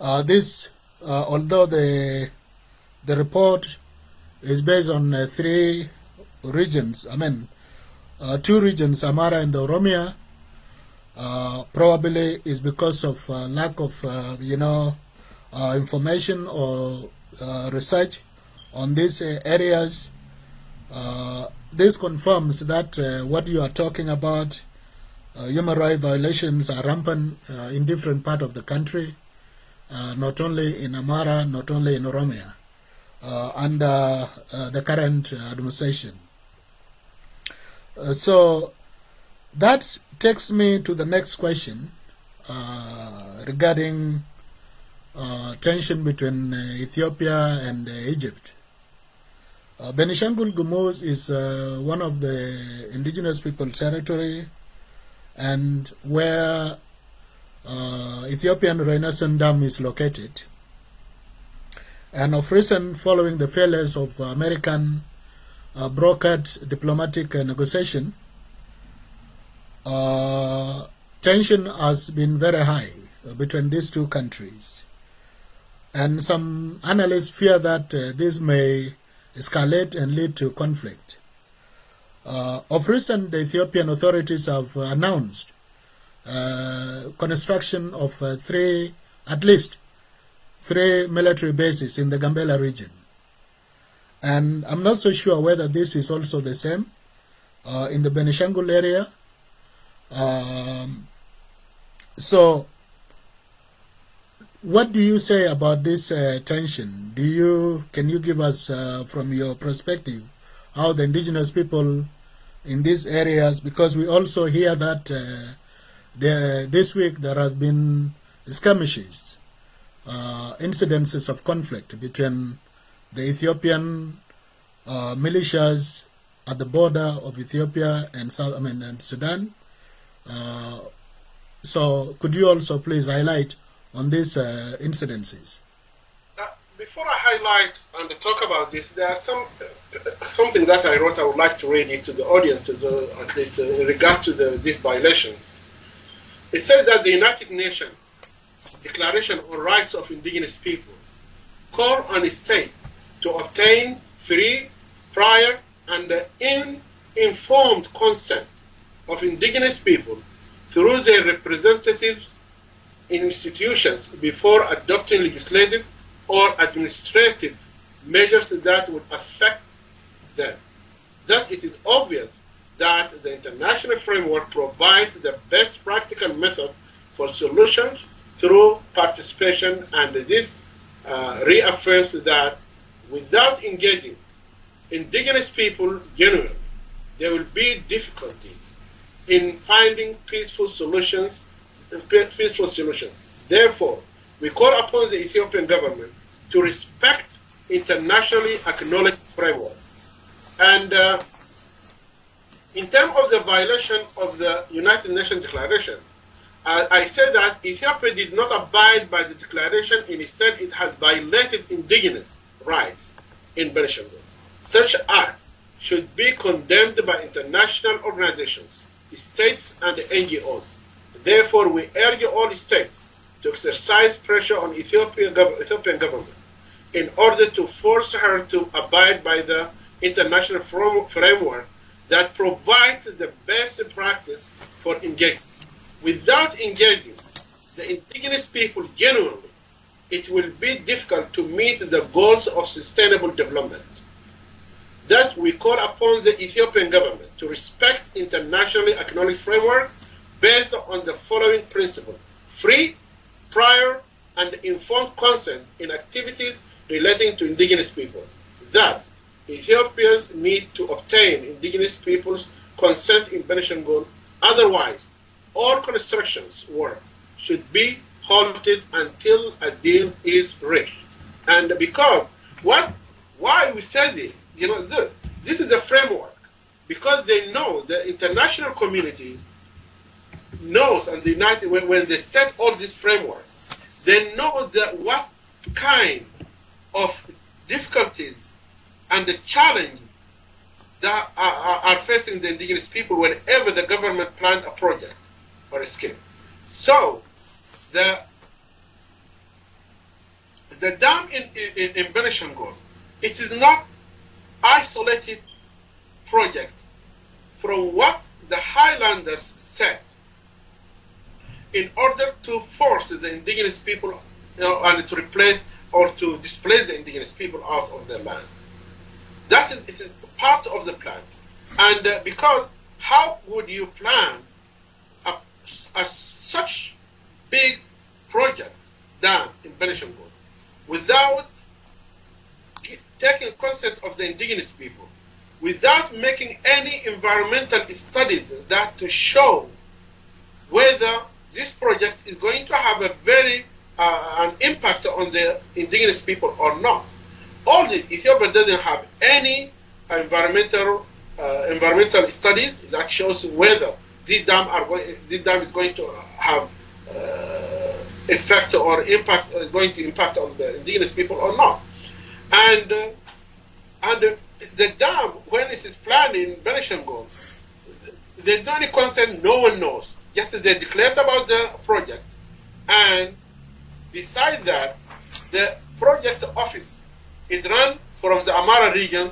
Although the report is based on three regions, two regions, Amara and Oromia, probably is because of lack of, information or research on these areas. This confirms that what you are talking about, human rights violations, are rampant in different parts of the country, not only in Amara, not only in Oromia, under the current administration. So that takes me to the next question regarding tension between Ethiopia and Egypt. Benishangul-Gumuz is one of the Indigenous Peoples territory, and where Ethiopian Renaissance Dam is located. And of recent, following the failures of American brokered diplomatic negotiation, tension has been very high between these two countries. And some analysts fear that this may escalate and lead to conflict. Of recent, the Ethiopian authorities have announced construction of at least three military bases in the Gambela region. And I'm not so sure whether this is also the same in the Benishangul area. So what do you say about this tension? Can you give us from your perspective how the indigenous people in these areas, because we also hear that this week there has been skirmishes, incidences of conflict between the Ethiopian militias at the border of Ethiopia and and Sudan. So could you also please highlight on these incidences? Before I highlight and talk about this, there are something that I wrote. I would like to read it to the audience, at least in regards to these violations. It says that the United Nations Declaration on Rights of Indigenous People call on a state to obtain free, prior, and informed consent of indigenous people through their representatives in institutions before adopting legislative or administrative measures that would affect them. Thus, it is obvious that the international framework provides the best practical method for solutions through participation, and this reaffirms that without engaging indigenous people genuinely, there will be difficulties in finding peaceful solutions. Therefore, we call upon the Ethiopian government to respect internationally acknowledged framework. And in terms of the violation of the United Nations Declaration, I say that Ethiopia did not abide by the declaration. Instead, it has violated indigenous rights in Benishangul. Such acts should be condemned by international organizations, states, and NGOs. Therefore, we urge all states to exercise pressure on Ethiopian government in order to force her to abide by the international framework that provides the best practice for engagement. Without engaging the indigenous people genuinely, it will be difficult to meet the goals of sustainable development. Thus, we call upon the Ethiopian government to respect internationally acknowledged framework based on the following principle: free, prior, and informed consent in activities relating to indigenous people. Thus, Ethiopians need to obtain indigenous people's consent in Benishangul. Otherwise, all constructions work should be halted until a deal is reached. And because why we say this, this is the framework, because they know the international community knows, and the United, when they set all this framework, they know that what kind of difficulties and the challenge that are facing the indigenous people whenever the government planned a project or a scheme. So the dam in Benishangul, it is not isolated project from what the highlanders said in order to force the indigenous people and to replace or to displace the indigenous people out of their land. That is, it is part of the plan. And because how would you plan such big project dam in Benishangul without taking consent of the indigenous people, without making any environmental studies that to show whether this project is going to have a very an impact on the indigenous people or not? All this, Ethiopia doesn't have any environmental studies that shows whether this dam is going to have effect or impact, going to impact on the indigenous people or not. And the dam, when it is planned in Benishangul, there's no any consent, no one knows. Just they declared about the project, and besides that, the project office is run from the Amara region,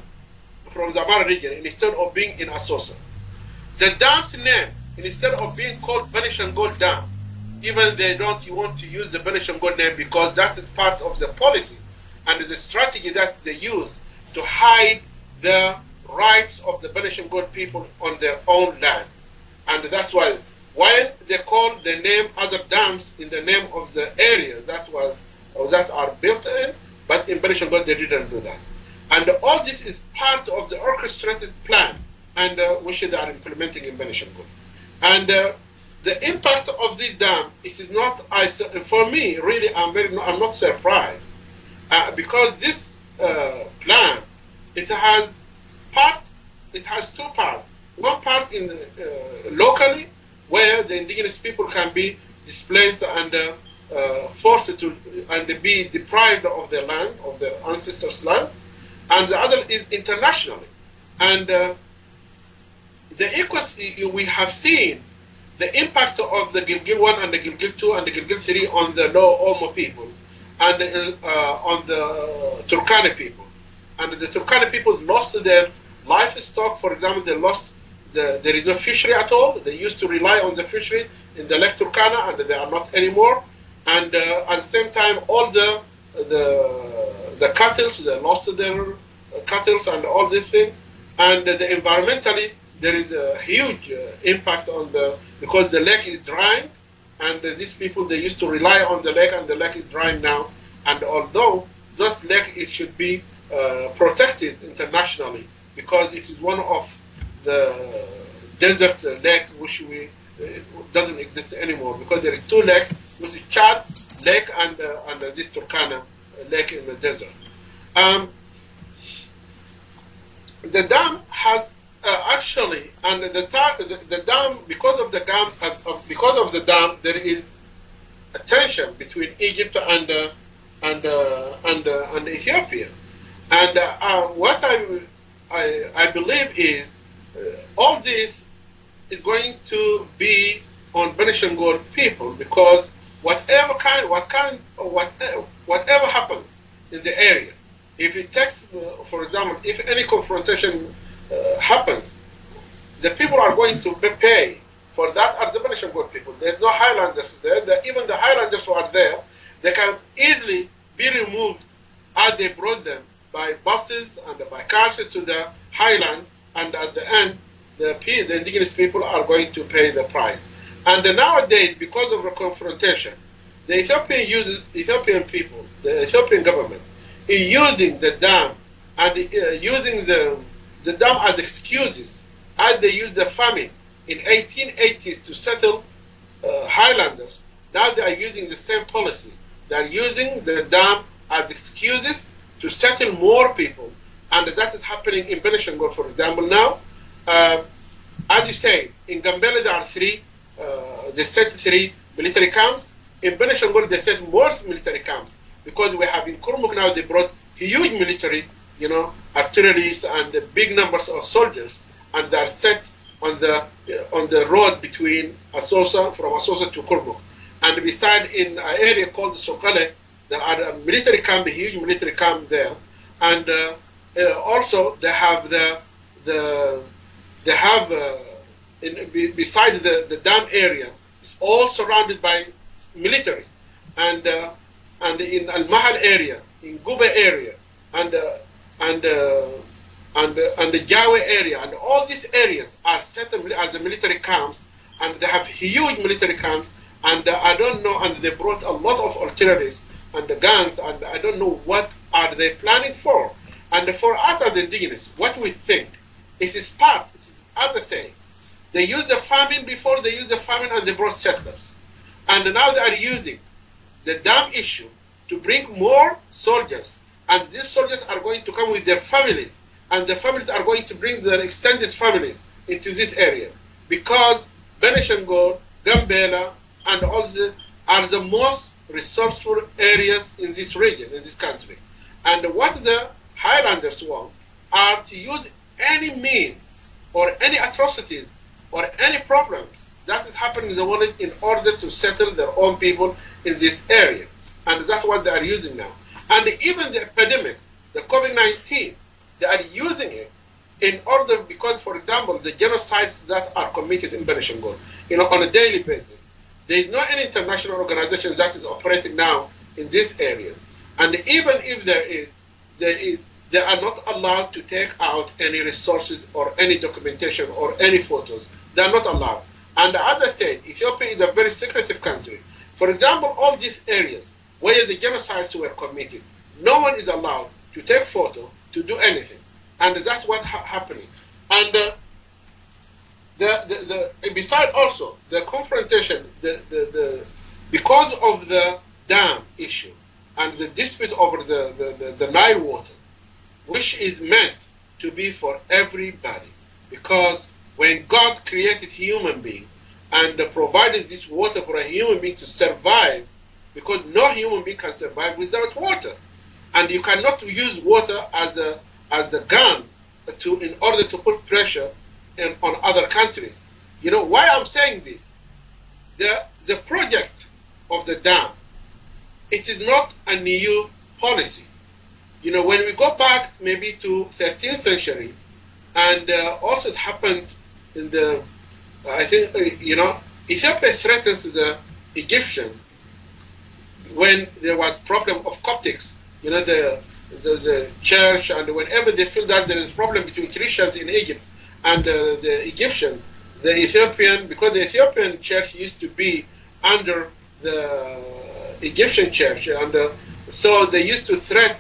instead of being in Asosa. The dam's name, instead of being called Benishangul Dam, even they don't want to use the Benishangul name because that is part of the policy and is a strategy that they use to hide the rights of the Benishangul people on their own land. And that's why when they call the name other dams in the name of the area that are built in, but in Benishangul they didn't do that. And all this is part of the orchestrated plan and which they are implementing in Benishangul. And the impact of this dam, it is not, for me, really, I'm not surprised because this plan, it has two parts. One part in locally, where the indigenous people can be displaced and forced to and be deprived of their land, of their ancestors' land, and the other is internationally. And we have seen the impact of the Gilgil 1 and the Gilgil 2 and the Gilgil 3 on the Low Omo people and on the Turkana people. And the Turkana people lost their livestock. For example, they lost there is no fishery at all. They used to rely on the fishery in the Lake Turkana, and they are not anymore. And at the same time, all the cattle, they lost their cattle and all this thing. And environmentally, there is a huge impact on because the lake is drying, and these people, they used to rely on the lake, and the lake is drying now. And although this lake, it should be protected internationally because it is one of the desert lake which doesn't exist anymore, because there is two lakes, which is Chad Lake and this Turkana lake in the desert. The dam has actually, and the dam, because of the dam, there is a tension between Egypt and Ethiopia. And what I believe is all this is going to be on Benishangul people, because whatever happens in the area, if it takes, for example, if any confrontation happens, the people are going to pay for that are the Benishangul people. There's no Highlanders there. Even the Highlanders who are there, they can easily be removed as they brought them by buses and by cars to the highland, and at the end, the indigenous people are going to pay the price. And nowadays, because of the confrontation, the Ethiopian people, the Ethiopian government, is using the dam and using the dam as excuses, as they used the famine in 1880s to settle highlanders. Now they are using the same policy. They are using the dam as excuses to settle more people, and that is happening in Benishangul, for example. Now, as you say, in Gambela there are they set 3 military camps. In Benishangul they set more military camps, because we have in Kurmuk now they brought huge military, artilleries and big numbers of soldiers, and they are set on the road between from Asosa to Kurmuk. And beside, in an area called Sokale, there are a military camp, a huge military camp there, and also they have beside the dam area, it's all surrounded by military, and in Al Mahal area, in Guba area, and the Jawa area, and all these areas are set as military camps, and they have huge military camps, and I don't know, and they brought a lot of artilleries and the guns, and I don't know what are they planning for. And for us as indigenous, what we think is part, as I say, they used the famine before, they used the famine and they brought settlers. And now they are using the dam issue to bring more soldiers, and these soldiers are going to come with their families, and the families are going to bring their extended families into this area, because Benishangul, Gambela, and all are the most resourceful areas in this region, in this country. And what the Highlanders want are to use any means or any atrocities or any problems that is happening in the world in order to settle their own people in this area. And that's what they are using now. And even the epidemic, the COVID-19, they are using it in order, because, for example, the genocides that are committed in Benishangul, on a daily basis, there is no any international organization that is operating now in these areas. And even if there is, they are not allowed to take out any resources or any documentation or any photos. They are not allowed. And as I said, Ethiopia is a very secretive country. For example, all these areas where the genocides were committed, no one is allowed to take photo, to do anything. And that's what's happening. And beside also the confrontation, because of the dam issue and the dispute over the Nile water, which is meant to be for everybody, because when God created human being and provided this water for a human being to survive, because no human being can survive without water, and you cannot use water as a gun in order to put pressure on other countries. You know why I'm saying this? The project of the dam, it is not a new policy. You know, when we go back maybe to 13th century, and also it happened in the, I think, Ethiopia threatens the Egyptian when there was problem of Coptics, the church, and whenever they feel that there is problem between Christians in Egypt and the Egyptian, the Ethiopian, because the Ethiopian church used to be under the Egyptian church, and so they used to threaten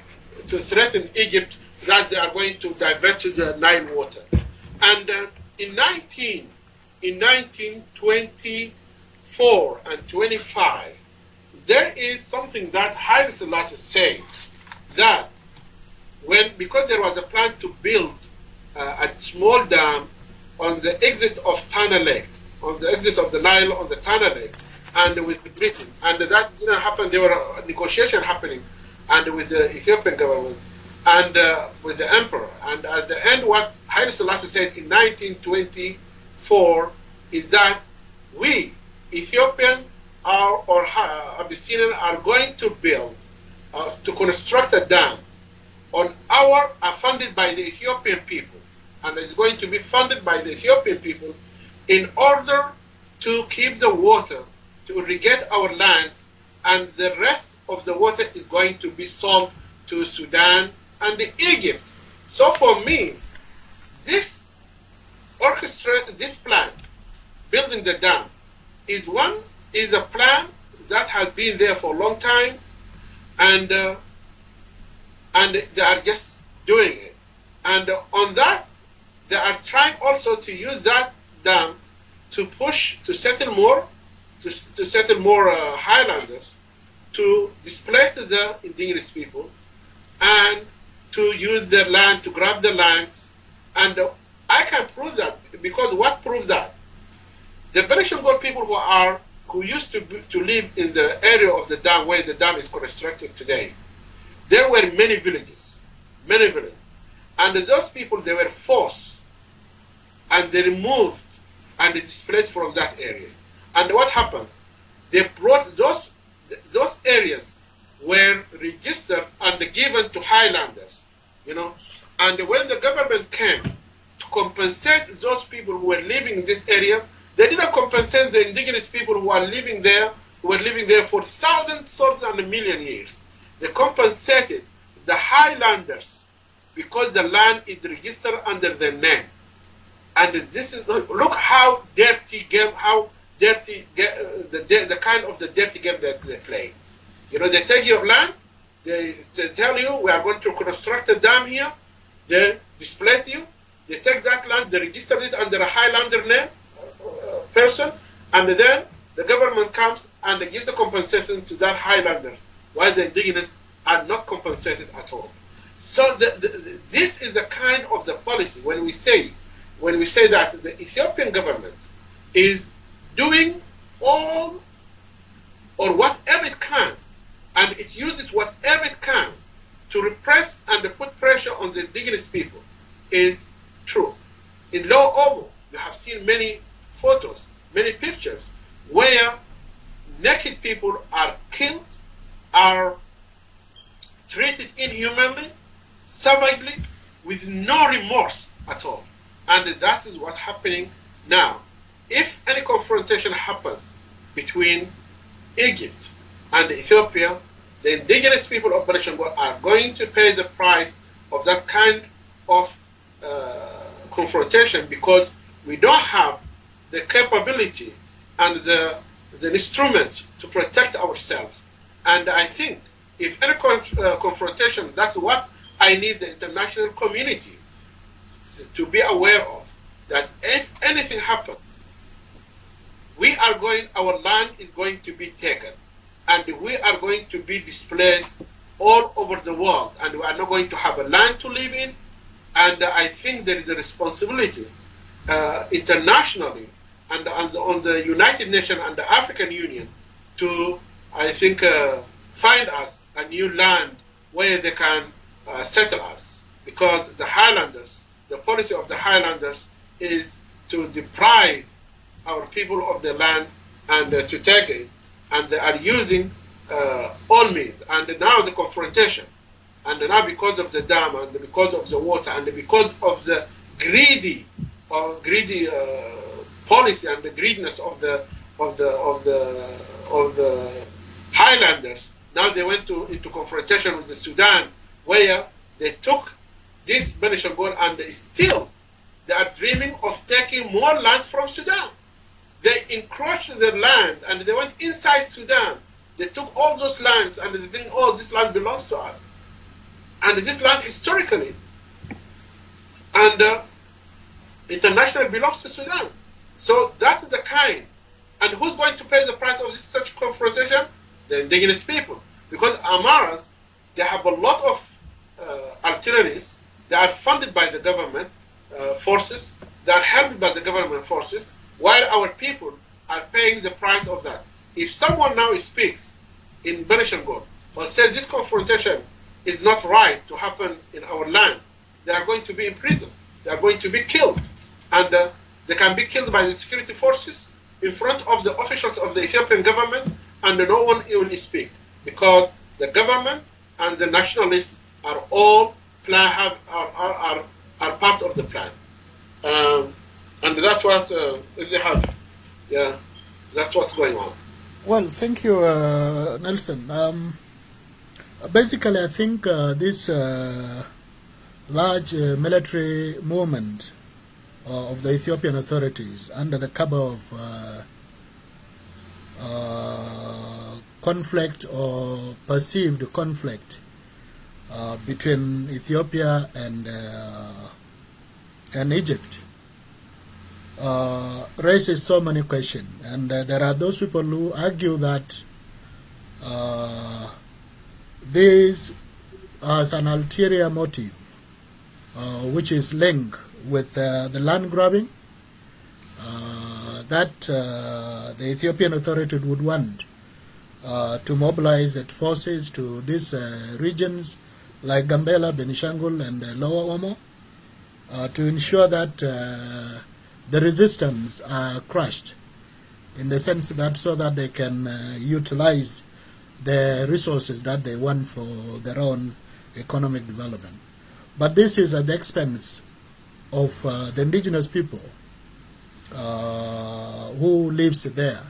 Egypt that they are going to divert to the Nile water. And in 1924 and 25, there is something that Haile Selassie said, that because there was a plan to build a small dam on the exit of Tana Lake, on the exit of the Nile on the Tana Lake, and with Britain, and that didn't happen. There were negotiations happening, and with the Ethiopian government, and with the emperor. And at the end, what Haile Selassie said in 1924 is that we, Ethiopian or Abyssinian, are going to build, to construct a dam funded by the Ethiopian people, and it's going to be funded by the Ethiopian people in order to keep the water, to irrigate our lands, and the rest of the water is going to be sold to Sudan and Egypt. So for me, this plan, building the dam, is a plan that has been there for a long time, and they are just doing it. And on that, they are trying also to use that dam to settle more highlanders, to displace the indigenous people, and to use their land, to grab the lands. And I can prove that, because what proves that? The Benishangul people who used to live in the area of the dam where the dam is constructed today, there were many villages. And those people, they were forced, and they removed and they displaced from that area. And what happens? They brought those areas were registered and given to highlanders, And when the government came to compensate those people who were living in this area, they didn't compensate the indigenous people who were living there for thousands and a million years. They compensated the highlanders because the land is registered under their name. And this is, look how dirty game, the kind of the dirty game that they play. They take your land, they tell you, we are going to construct a dam here, they displace you, they take that land, they register it under a Highlander name, person, and then the government comes and gives the compensation to that Highlander, while the indigenous are not compensated at all. So this is the kind of the policy when we say that the Ethiopian government is doing all or whatever it can, and it uses whatever it can to repress and to put pressure on the indigenous people, is true. In Low Omo, you have seen many photos, many pictures where naked people are killed, are treated inhumanly, savagely, with no remorse at all. And that is what's happening now. If any confrontation happens between Egypt and Ethiopia, the indigenous people of Benishangul are going to pay the price of that kind of confrontation, because we don't have the capability and the instrument to protect ourselves. And I think if any confrontation, that's what I need the international community to be aware of, that if anything happens, our land is going to be taken, and we are going to be displaced all over the world, and we are not going to have a land to live in. And I think there is a responsibility internationally and on the United Nations and the African Union to, I think, find us a new land where they can settle us. Because the Highlanders, the policy of the Highlanders is to deprive our people of their land and to take it, and they are using all means. And now the confrontation, and now because of the dam, and because of the water, and because of the greedy policy and the greediness of the Highlanders, now they went into confrontation with the Sudan, where they took this Benishangul, and still they are dreaming of taking more lands from Sudan. They encroached their land, and they went inside Sudan. They took all those lands, and they think, oh, this land belongs to us. And this land historically and internationally belongs to Sudan. So that is the kind. And who's going to pay the price of such confrontation? The indigenous people. Because Amaras, they have a lot of artilleries. They are funded by the government forces. They are helped by the government forces, while our people are paying the price of that. If someone now speaks in Benishangul or says this confrontation is not right to happen in our land, they are going to be in prison. They are going to be killed. And they can be killed by the security forces in front of the officials of the Ethiopian government, and no one will speak, because the government and the nationalists are all are part of the plan. And that's what they have. Yeah, that's what's going on. Well, thank you, Nelson. Basically, I think this large military movement of the Ethiopian authorities under the cover of conflict or perceived conflict between Ethiopia and Egypt raises so many questions, and there are those people who argue that this has an ulterior motive, which is linked with the land grabbing that the Ethiopian authority would want to mobilize its forces to these regions like Gambela, Benishangul, and Lower Omo to ensure that the resistance are crushed, in the sense that so that they can utilize the resources that they want for their own economic development. But this is at the expense of the indigenous people who lives there.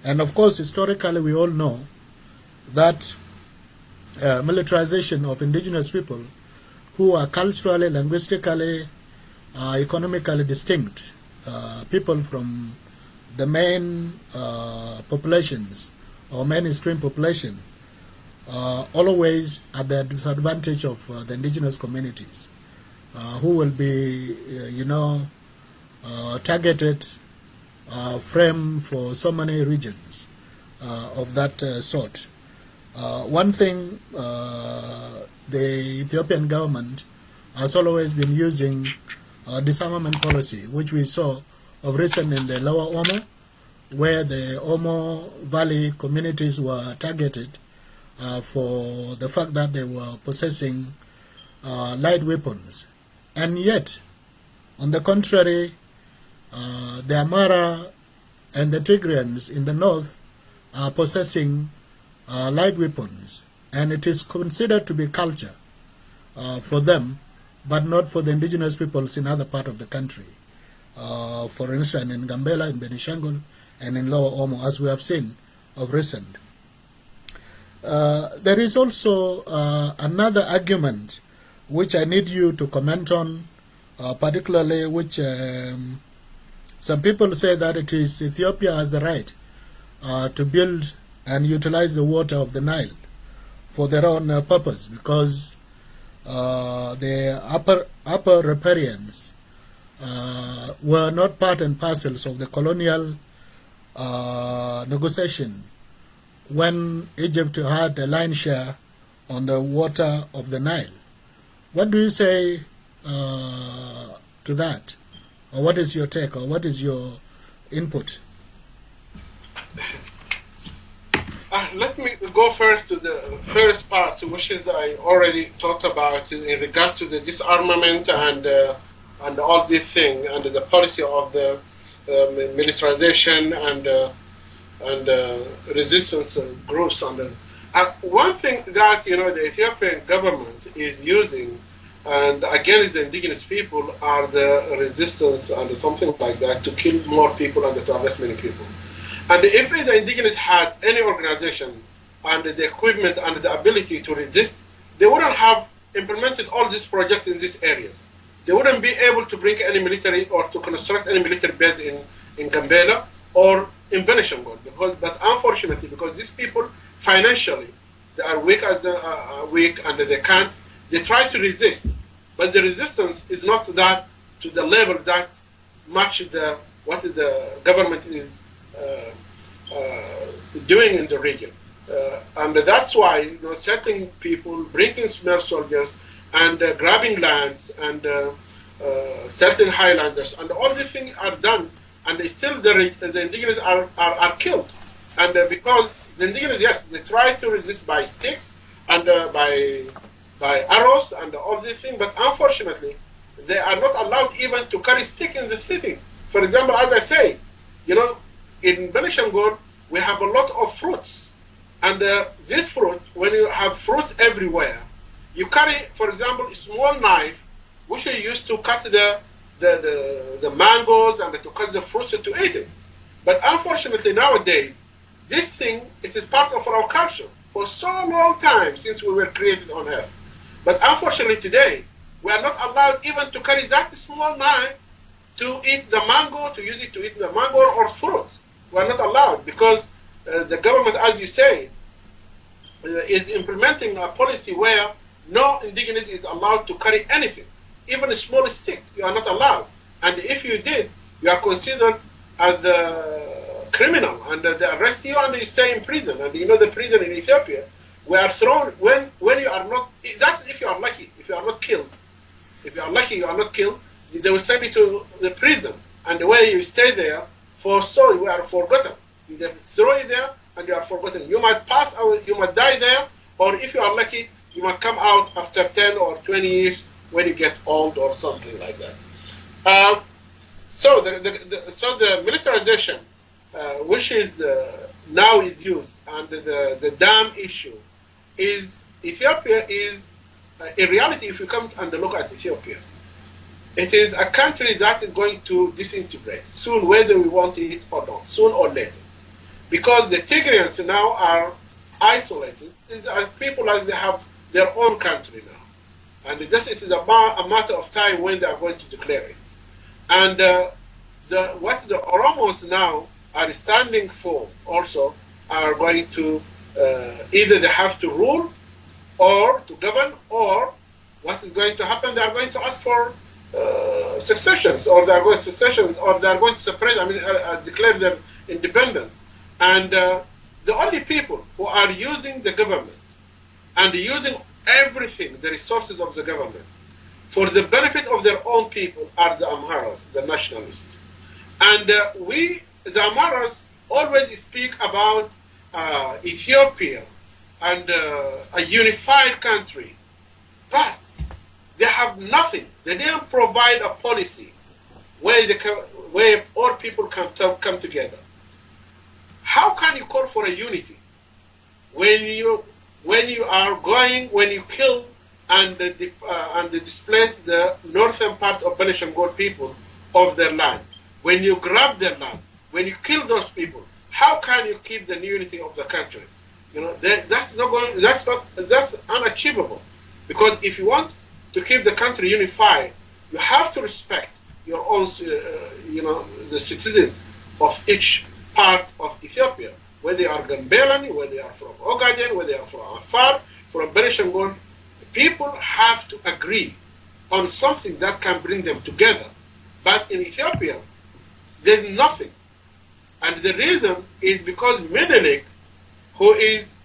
And of course, historically, we all know that militarization of indigenous people who are culturally, linguistically, economically distinct people from the main populations or mainstream population, always at the disadvantage of the indigenous communities, who will be, targeted, framed for so many regions of that sort. One thing the Ethiopian government has always been using disarmament policy, which we saw of recent in the Lower Omo, where the Omo Valley communities were targeted for the fact that they were possessing light weapons. And yet, on the contrary, the Amara and the Tigrayans in the north are possessing light weapons. and it is considered to be culture for them, but not for the indigenous peoples in other part of the country. For instance, in Gambela, in Benishangul, and in Lower Omo, as we have seen of recent. There is also another argument which I need you to comment on, particularly which some people say that it is Ethiopia has the right to build and utilize the water of the Nile for their own purpose, because the upper riparians were not part and parcels of the colonial negotiation when Egypt had a line share on the water of the Nile. What do you say to that? Or what is your take, or what is your input? Let me go first to the first part, which is I already talked about in regards to the disarmament and all this thing, and the policy of the militarization and resistance groups. One thing that the Ethiopian government is using, and against the indigenous people, are the resistance and something like that to kill more people and to arrest many people. And if the indigenous had any organization and the equipment and the ability to resist, they wouldn't have implemented all these projects in these areas. They wouldn't be able to bring any military or to construct any military base in Gambela or in Benishangul. But unfortunately, because these people financially, they are weak and they can't, they try to resist. But the resistance is not that to the level that much what the government is doing in the region. And that's why certain people bringing small soldiers and grabbing lands and certain highlanders and all these things are done, and still the indigenous are killed. And because the indigenous, yes, they try to resist by sticks and by arrows and all these things, but unfortunately they are not allowed even to carry stick in the city. For example, as I say, in Benishangul we have a lot of fruits, and this fruit, when you have fruits everywhere, you carry, for example, a small knife which you use to cut the mangoes and to cut the fruits to eat it. But unfortunately nowadays, this thing, it is part of our culture for so long time since we were created on earth. But unfortunately today, we are not allowed even to carry that small knife to eat the mango, to use it to eat the mango or fruit. We are not allowed because the government, as you say, is implementing a policy where no indigenous is allowed to carry anything, even a small stick. You are not allowed, and if you did, you are considered as a criminal, and they arrest you and you stay in prison. And the prison in Ethiopia, we are thrown when you are not. That's if you are lucky. If you are not killed, if you are lucky, you are not killed. They will send you to the prison, and the way you stay there you are forgotten. They throw you there, and you are forgotten. You might pass out, you might die there, or if you are lucky, you might come out after 10 or 20 years when you get old or something like that. So the militarization, which is now is used, and the dam issue, is Ethiopia is, in reality, if you come and look at Ethiopia, it is a country that is going to disintegrate soon, whether we want it or not, soon or later. Because the Tigrayans now are isolated, as people as they have their own country now. And this is a matter of time when they are going to declare it. And what the Oromos now are standing for also are going to, either they have to rule or to govern, or what is going to happen, they are going to ask for successions, or they are going to separate, declare their independence. And the only people who are using the government and using everything, the resources of the government, for the benefit of their own people are the Amharas, the nationalists. And the Amharas always speak about Ethiopia and a unified country, but they have nothing. They didn't provide a policy where all people can come together. How can you call for a unity when when you kill and displace the northern part of Benishangul people of their land, when you grab their land, when you kill those people, how can you keep the unity of the country? That's unachievable. Because if you want to keep the country unified, you have to respect your own, the citizens of each part of Ethiopia, whether they are Gambelani, whether they are from Ogaden, whether they are from Afar, from Benishangul. People have to agree on something that can bring them together. But in Ethiopia, there's nothing. And the reason is because Menelik, who is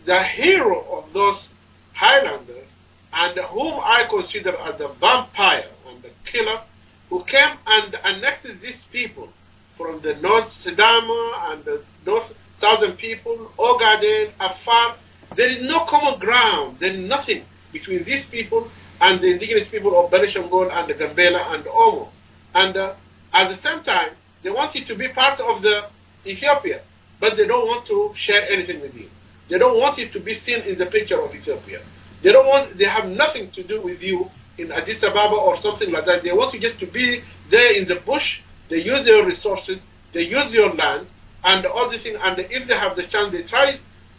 the hero of those highlanders, and whom I consider as the vampire and the killer, who came and annexed these people from the North Sidama and the North Southern people, Ogaden, Afar. There is no common ground. There is nothing between these people and the indigenous people of Benishangul and the Gambela and Omo. And at the same time, they want you to be part of the Ethiopia, but they don't want to share anything with you. They don't want you to be seen in the picture of Ethiopia. They have nothing to do with you in Addis Ababa or something like that. They want you just to be there in the bush. They use their resources, they use your land, and all the things. And if they have the chance,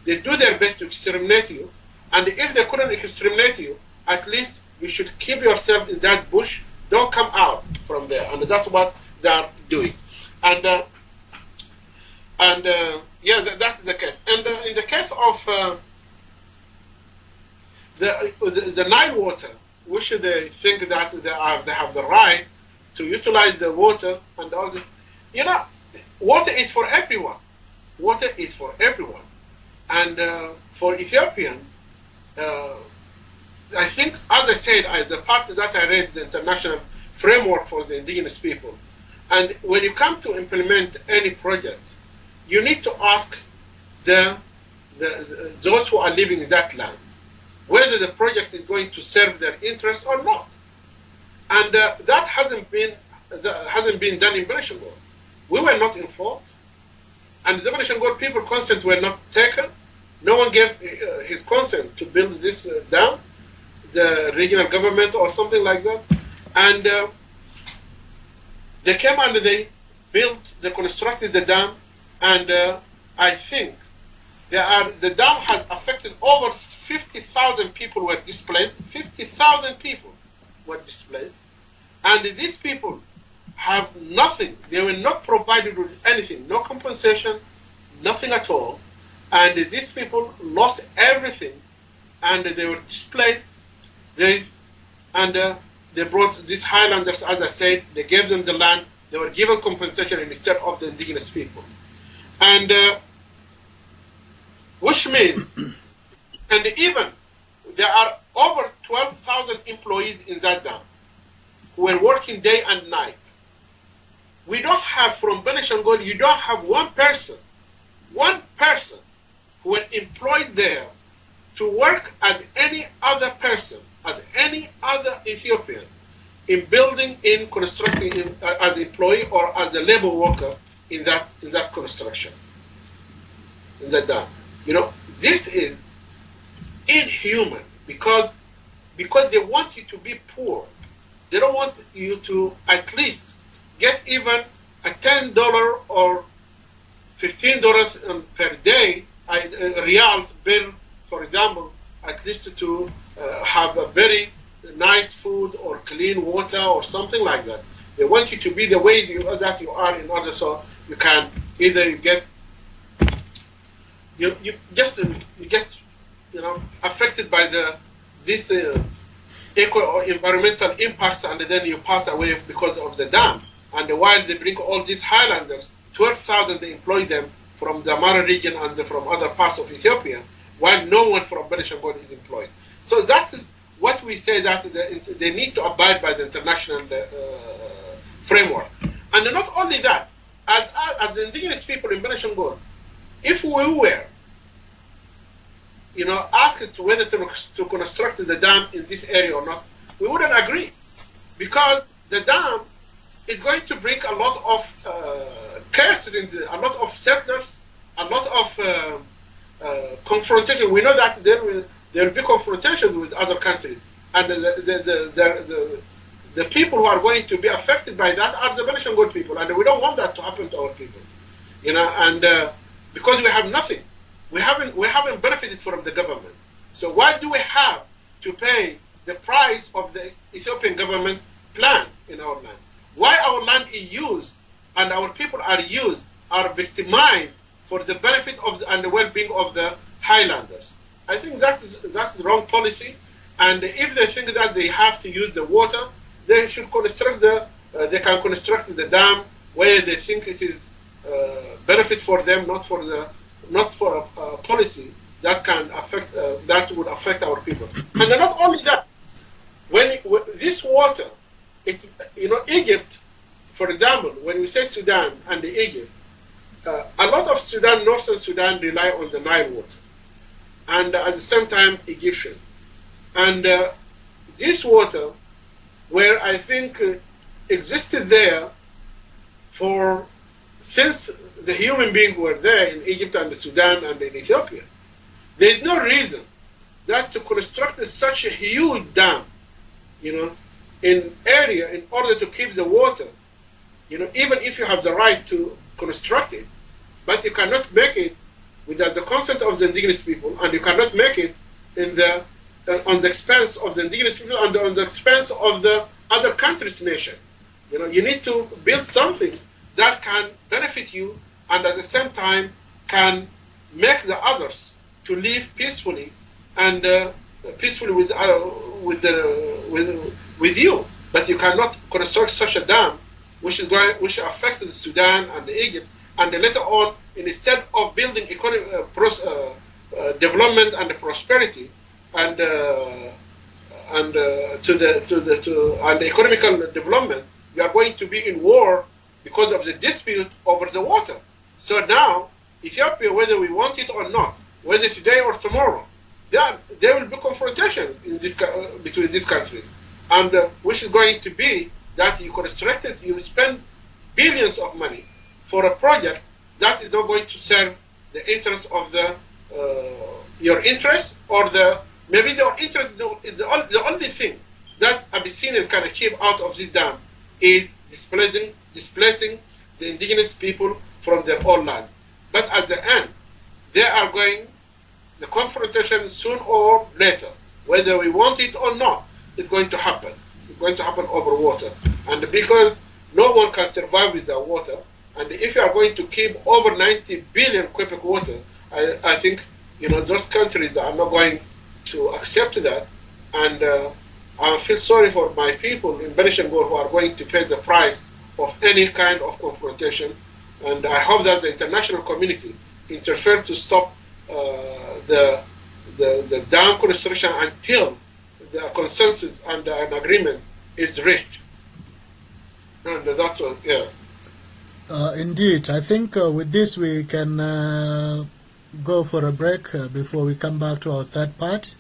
they do their best to exterminate you. And if they couldn't exterminate you, at least you should keep yourself in that bush. Don't come out from there. And that's what they are doing. And that's the case. And in the case of the Nile water, which they think that they have the right to utilize the water and all this. Water is for everyone. Water is for everyone. And for Ethiopian, I think, as I said, the part that I read, the international framework for the indigenous people, and when you come to implement any project, you need to ask those who are living in that land whether the project is going to serve their interests or not. And that hasn't been done in Benishangul. We were not informed, and the Benishangul people consent were not taken. No one gave his consent to build this dam, the regional government or something like that. And they came and they constructed the dam, and I think the dam has affected over 50,000 people were displaced. 50,000 people were displaced, and these people have nothing. They were not provided with anything, no compensation, nothing at all. And these people lost everything, and they were displaced. They brought these highlanders, as I said, they gave them the land. They were given compensation instead of the indigenous people. And which means, and even there are over 12,000 employees in that dam who were working day and night. We don't have, from Benishangul, you don't have one person who were employed there to work as any other person, as any other Ethiopian, in building, in constructing, as an employee or as a labor worker in that construction, in that dam. This is inhuman because they want you to be poor. They don't want you to at least get even a $10 or $15 per day, reals bill, for example, at least to have a very nice food or clean water or something like that. They want you to be the way that you are in order so you can either you get affected by this environmental impacts, and then you pass away because of the dam. And while they bring all these highlanders, 12,000 they employ them from the Amara region and from other parts of Ethiopia, while no one from Benishangul is employed. So that is what we say, that they need to abide by the international framework. And not only that, as the indigenous people in Benishangul, if we were asked whether to construct the dam in this area or not, we wouldn't agree, because the dam is going to bring a lot of cases, a lot of settlers, a lot of confrontation. We know that there will be confrontation with other countries, and the people who are going to be affected by that are the Benishangul people, and we don't want that to happen to our people, and because we have nothing, we haven't benefited from the government. So why do we have to pay the price of the Ethiopian government plan in our land? Why our land is used and our people are victimized for the benefit of and the well-being of the highlanders? I think that's the wrong policy. And if they think that they have to use the water, they should construct they can construct the dam where they think it is benefit for them, not for a policy that can affect that would affect our people. And not only that, when this water, Egypt, for example, when we say Sudan and Egypt, a lot of northern Sudan rely on the Nile water, and at the same time Egyptian. And this water, where I think existed there since the human beings were there in Egypt and Sudan and in Ethiopia, there is no reason that to construct such a huge dam, in area in order to keep the water, even if you have the right to construct it, but you cannot make it without the consent of the indigenous people, and you cannot make it on the expense of the indigenous people and on the expense of the other countries' nation. You need to build something that can benefit you and at the same time can make the others to live peacefully and peacefully with you. But you cannot construct such a dam which affects the Sudan and the Egypt, and later on, instead of building economic development and prosperity and economical development, you are going to be in war because of the dispute over the water. So now, Ethiopia, whether we want it or not, whether today or tomorrow, there will be confrontation between these countries, and which is going to be that you spend billions of money for a project that is not going to serve the interest of your interest, or maybe your interest. The only thing that Abyssinians can achieve out of this dam is displacing the indigenous people from their own land. But at the end, the confrontation soon or later, whether we want it or not, it's going to happen. It's going to happen over water. And because no one can survive without water, and if you are going to keep over 90 billion cubic water, I think those countries that are not going to accept that, and I feel sorry for my people in Benishangul who are going to pay the price of any kind of confrontation. And I hope that the international community interfere to stop the dam construction until the consensus and an agreement is reached. And that's what, yeah. Indeed, I think with this we can go for a break before we come back to our third part,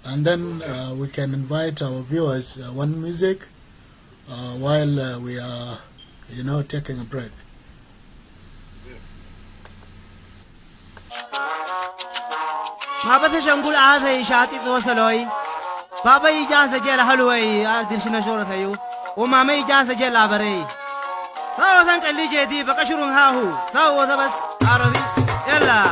and then we can invite our viewers one music while we are, taking a break. ما بتشنقول هذا شاتي وصلوي بابا يجاز جل حلوي درشنا شورتيو وما ما يجاز جل عبري ساو ثانك اللي جدي بقشرون هاهو ساو ذا بس عربي يلا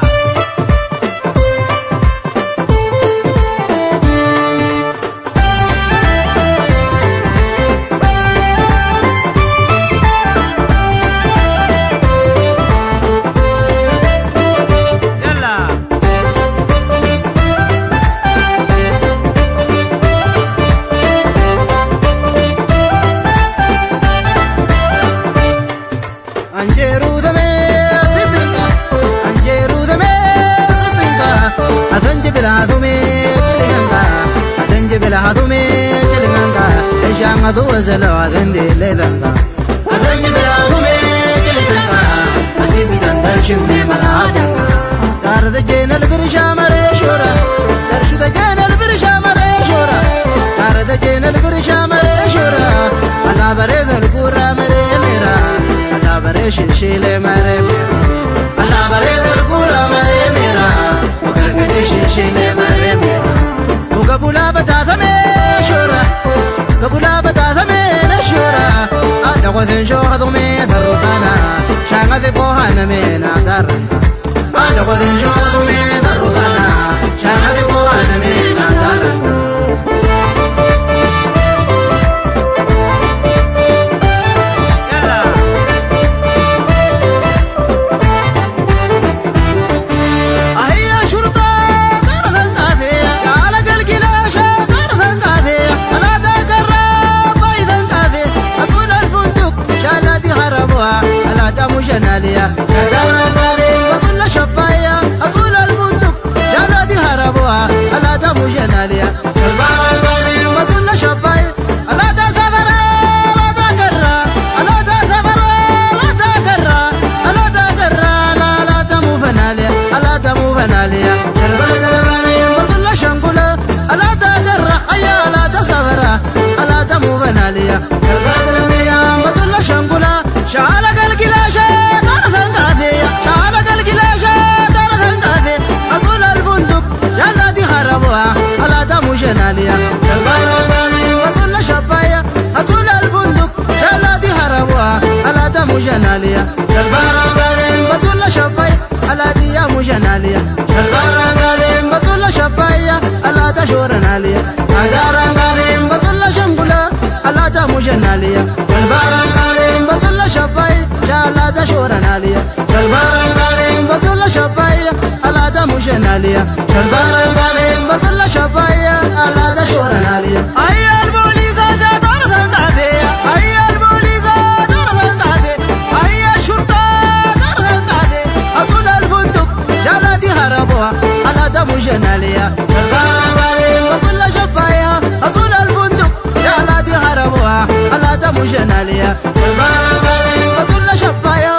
شيل مرمي أنا بريد الكورة مرمي shile maremera Ukabula batatame shura Kabula batatame shura Ada wadin shohadume darutana Shanga de kohana me na daranga Ada wadin shohadume darutana Shanga de kohana me na daranga جناليا كدار بالين وصلنا شفايا أصول البندق جنادي هربوها ألا دم جناليا كدار بالين وصلنا شفايا ألا دا سفرا ألا دا قرا ألا دا سفرا ألا دا قرا ألا دا قرا لا دم فناليا ألا دم فناليا كدار بالين وصلنا شنقولا ألا دا قرا أيا ألا دا سفرا ألا دم فناليا كدار بالين وصلنا شنقولا شعلك القلاشة شعلك القلاشة ترثن قاثي أصول البندق يلا دي خربوها على دم جناليا البارة بازي وصلنا شبايا أصول البندق يلا دي خربوها على دم جناليا البارة بازي وصلنا شبايا على دي جناليا البارة بازي وصلنا شبايا على دشور ناليا البارة بازي وصلنا شمبولا على دم جناليا البارة بازي وصلنا شبايا على دشور ناليا البارة بازي وصلنا شبايا على دم جناليا البارة بازي وصلنا شبايا على دشور ناليا أي البوليسة شادور ذنبادي أي البوليسة دور ذنبادي أي الشرطة دور ذنبادي أصول الفندق جلدي هربوها على دم جناليا البارة بازي وصلنا شبايا أصول الفندق جلدي هربوها على دم جناليا البارة بازي وصلنا شبايا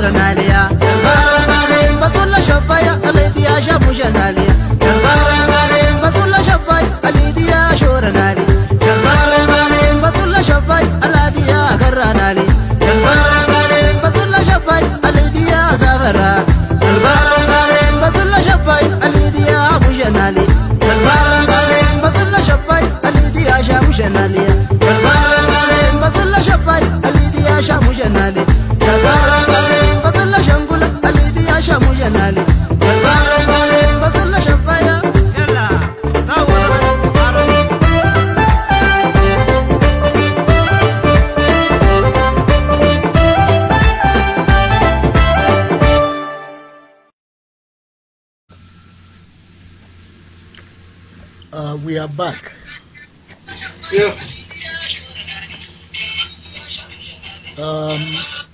ناليا البارة بازي بصلنا شبايا اليديا شابو جناليا البارة بازي بصلنا شبايا اليديا شور نالي البارة بازي بصلنا شبايا اليديا قرانالي البارة بازي بصلنا شبايا اليديا سافرا البارة بازي بصلنا شبايا اليديا ابو جنالي البارة بازي بصلنا شبايا اليديا شابو جناليا البارة بازي بصلنا شبايا اليديا شابو جنالي البارة بازي بصلنا شنقولا اليديا شابو جنالي البارة بازي بصلنا شبايا يلا تعودوا بس عربي We are back. Yes.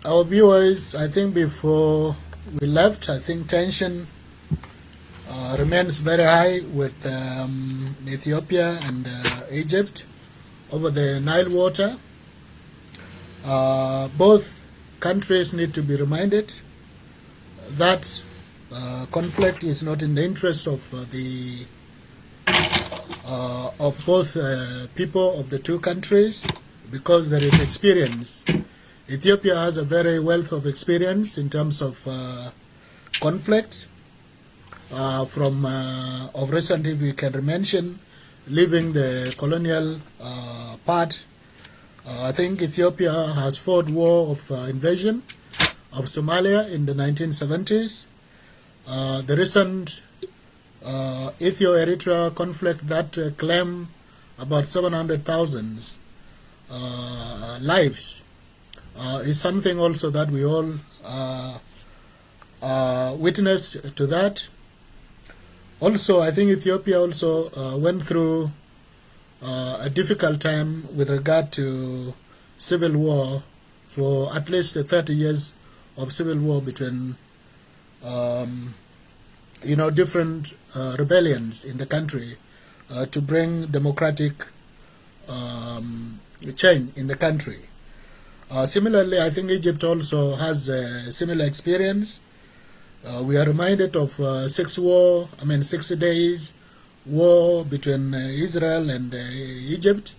Our viewers, I think before we left, I think tension remains very high with Ethiopia and Egypt over the Nile water. Both countries need to be reminded that conflict is not in the interest of both people of the two countries, because there is experience. Ethiopia has a very wealth of experience in terms of conflict. Of recent, if we can mention, leaving the colonial part, I think Ethiopia has fought war of invasion of Somalia in the 1970s. The recent Ethiopia-Eritrea conflict that claimed about 700,000 lives is something also that we all witness to that. Also, I think Ethiopia also went through a difficult time with regard to civil war, for at least 30 years of civil war between different rebellions in the country to bring democratic change in the country. Similarly, I think Egypt also has a similar experience. We are reminded of 60 days war between Israel and Egypt.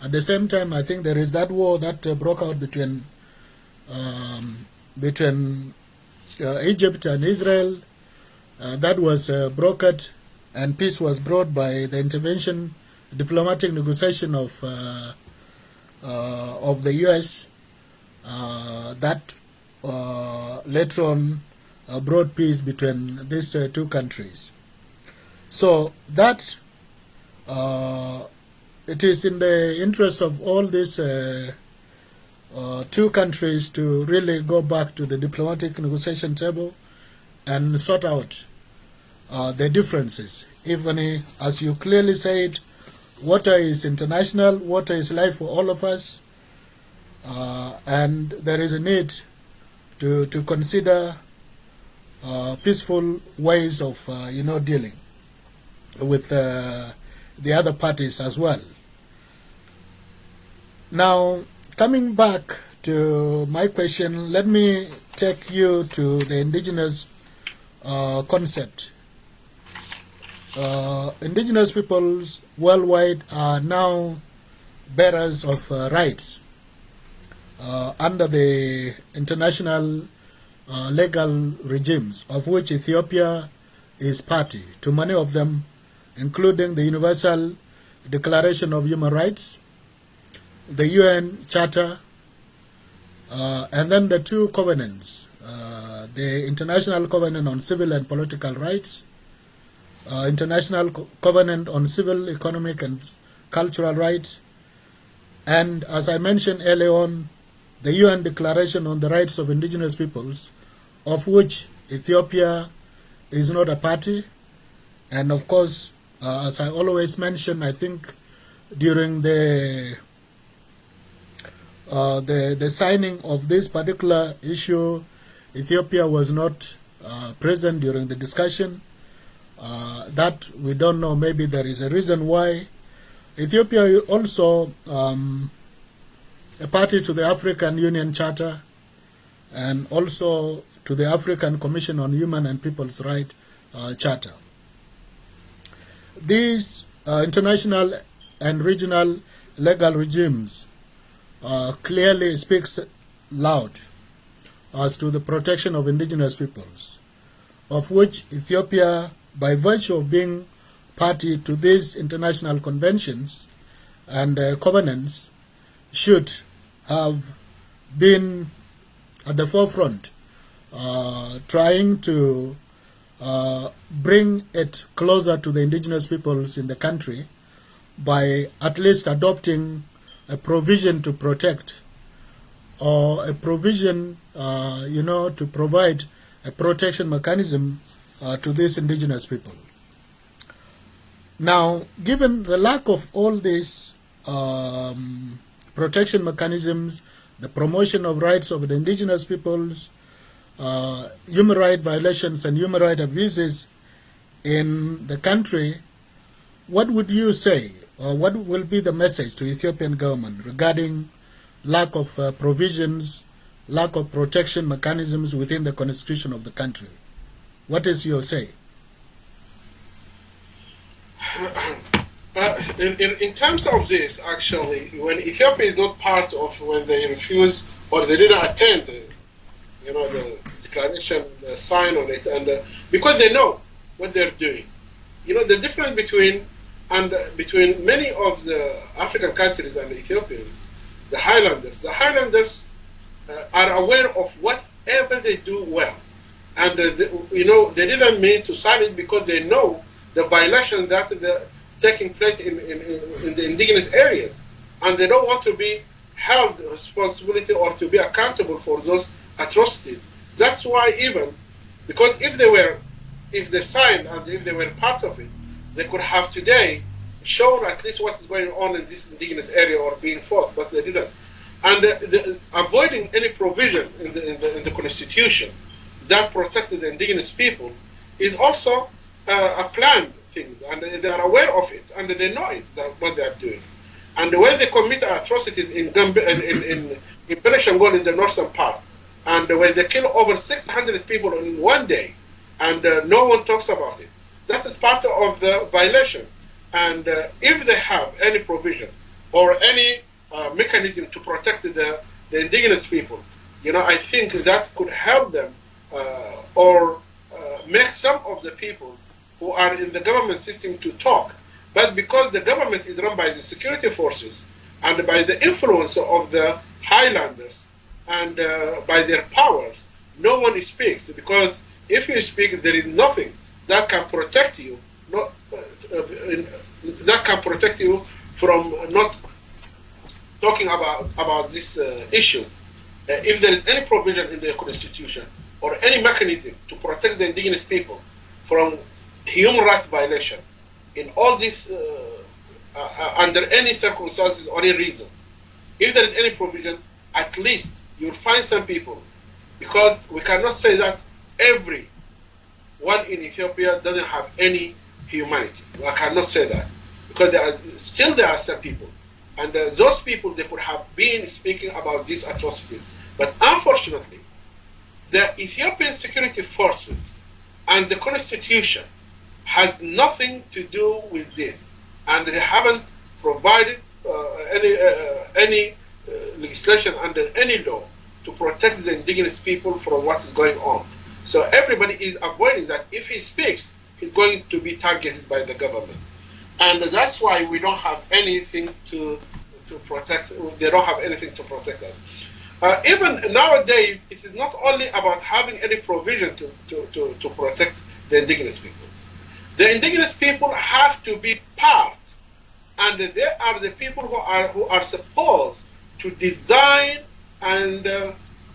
At the same time, I think there is that war that broke out between Egypt and Israel. That was brokered, and peace was brought by the intervention, diplomatic negotiation of the U.S. That later on brought peace between these two countries. So that it is in the interest of all these two countries to really go back to the diplomatic negotiation table and sort out the differences. Even as you clearly said, water is international, water is life for all of us, and there is a need to consider peaceful ways of dealing with the other parties as well. Now, coming back to my question, let me take you to the indigenous concept. Indigenous peoples worldwide are now bearers of rights under the international legal regimes, of which Ethiopia is party to many of them, including the Universal Declaration of Human Rights, the UN Charter, and then the two covenants, the International Covenant on Civil and Political Rights, International Covenant on Civil, Economic and Cultural Rights, and as I mentioned earlier on, the UN Declaration on the Rights of Indigenous Peoples, of which Ethiopia is not a party. And of course, as I always mention, I think during the signing of this particular issue, Ethiopia was not present during the discussion. That we don't know, maybe there is a reason why. Ethiopia is also a party to the African Union Charter and also to the African Commission on Human and People's Rights Charter. These international and regional legal regimes clearly speaks loud as to the protection of indigenous peoples, of which Ethiopia, by virtue of being party to these international conventions and covenants, should have been at the forefront, trying to bring it closer to the indigenous peoples in the country by at least adopting a provision to protect, or a provision, to provide a protection mechanism to these indigenous people. Now, given the lack of all these protection mechanisms, the promotion of rights of the indigenous peoples, human rights violations and human rights abuses in the country, what would you say, or what will be the message to Ethiopian government regarding lack of provisions, lack of protection mechanisms within the constitution of the country? What is your say? In terms of this, actually, when Ethiopia is not part of, when they refuse or they didn't attend, the declaration, the sign on it, and because they know what they're doing. The difference between many of the African countries and Ethiopians, the Highlanders are aware of whatever they do well, and they didn't mean to sign it because they know the violation that taking place in the indigenous areas, and they don't want to be held responsibility or to be accountable for those atrocities. That's why, even because if they signed and if they were part of it, they could have today shown at least what is going on in this indigenous area or being forced, but they didn't. And avoiding any provision in the constitution that protects the indigenous people is also a planned thing, and they are aware of it, and they know it, what they are doing. And when they commit atrocities in in Benishangul in the northern part, and when they kill over 600 people in one day, and no one talks about it. That is part of the violation. And if they have any provision or any mechanism to protect the indigenous people, I think that could help them or make some of the people who are in the government system to talk. But because the government is run by the security forces and by the influence of the highlanders and by their powers, no one speaks, because if you speak, there is nothing that can protect you, that can protect you from not talking about these issues. If there is any provision in the constitution or any mechanism to protect the indigenous people from human rights violation in all this, under any circumstances or any reason, if there is any provision, at least you'll find some people, because we cannot say that every one in Ethiopia doesn't have any humanity. I cannot say that, because there are some people, and those people, they could have been speaking about these atrocities. But unfortunately, the Ethiopian security forces and the constitution has nothing to do with this, and they haven't provided any legislation under any law to protect the indigenous people from what is going on. So everybody is avoiding that. If he speaks, he's going to be targeted by the government. And that's why we don't have anything to protect. They don't have anything to protect us. Even nowadays, it is not only about having any provision to protect the indigenous people. The indigenous people have to be part, and they are the people who are supposed to design and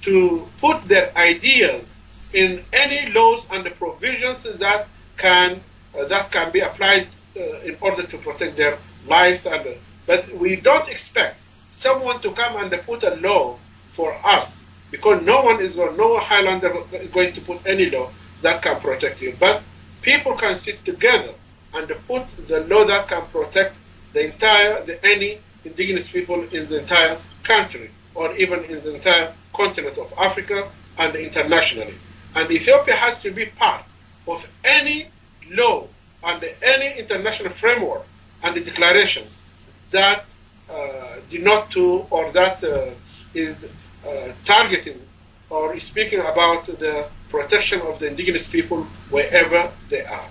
to put their ideas in any laws and the provisions that can be applied in order to protect their lives. But we don't expect someone to come and put a law for us, because no Highlander is going to put any law that can protect you. But people can sit together and put the law that can protect any indigenous people in the entire country, or even in the entire continent of Africa and internationally. And Ethiopia has to be part of any law and any international framework and the declarations that is targeting or speaking about the protection of the indigenous people wherever they are.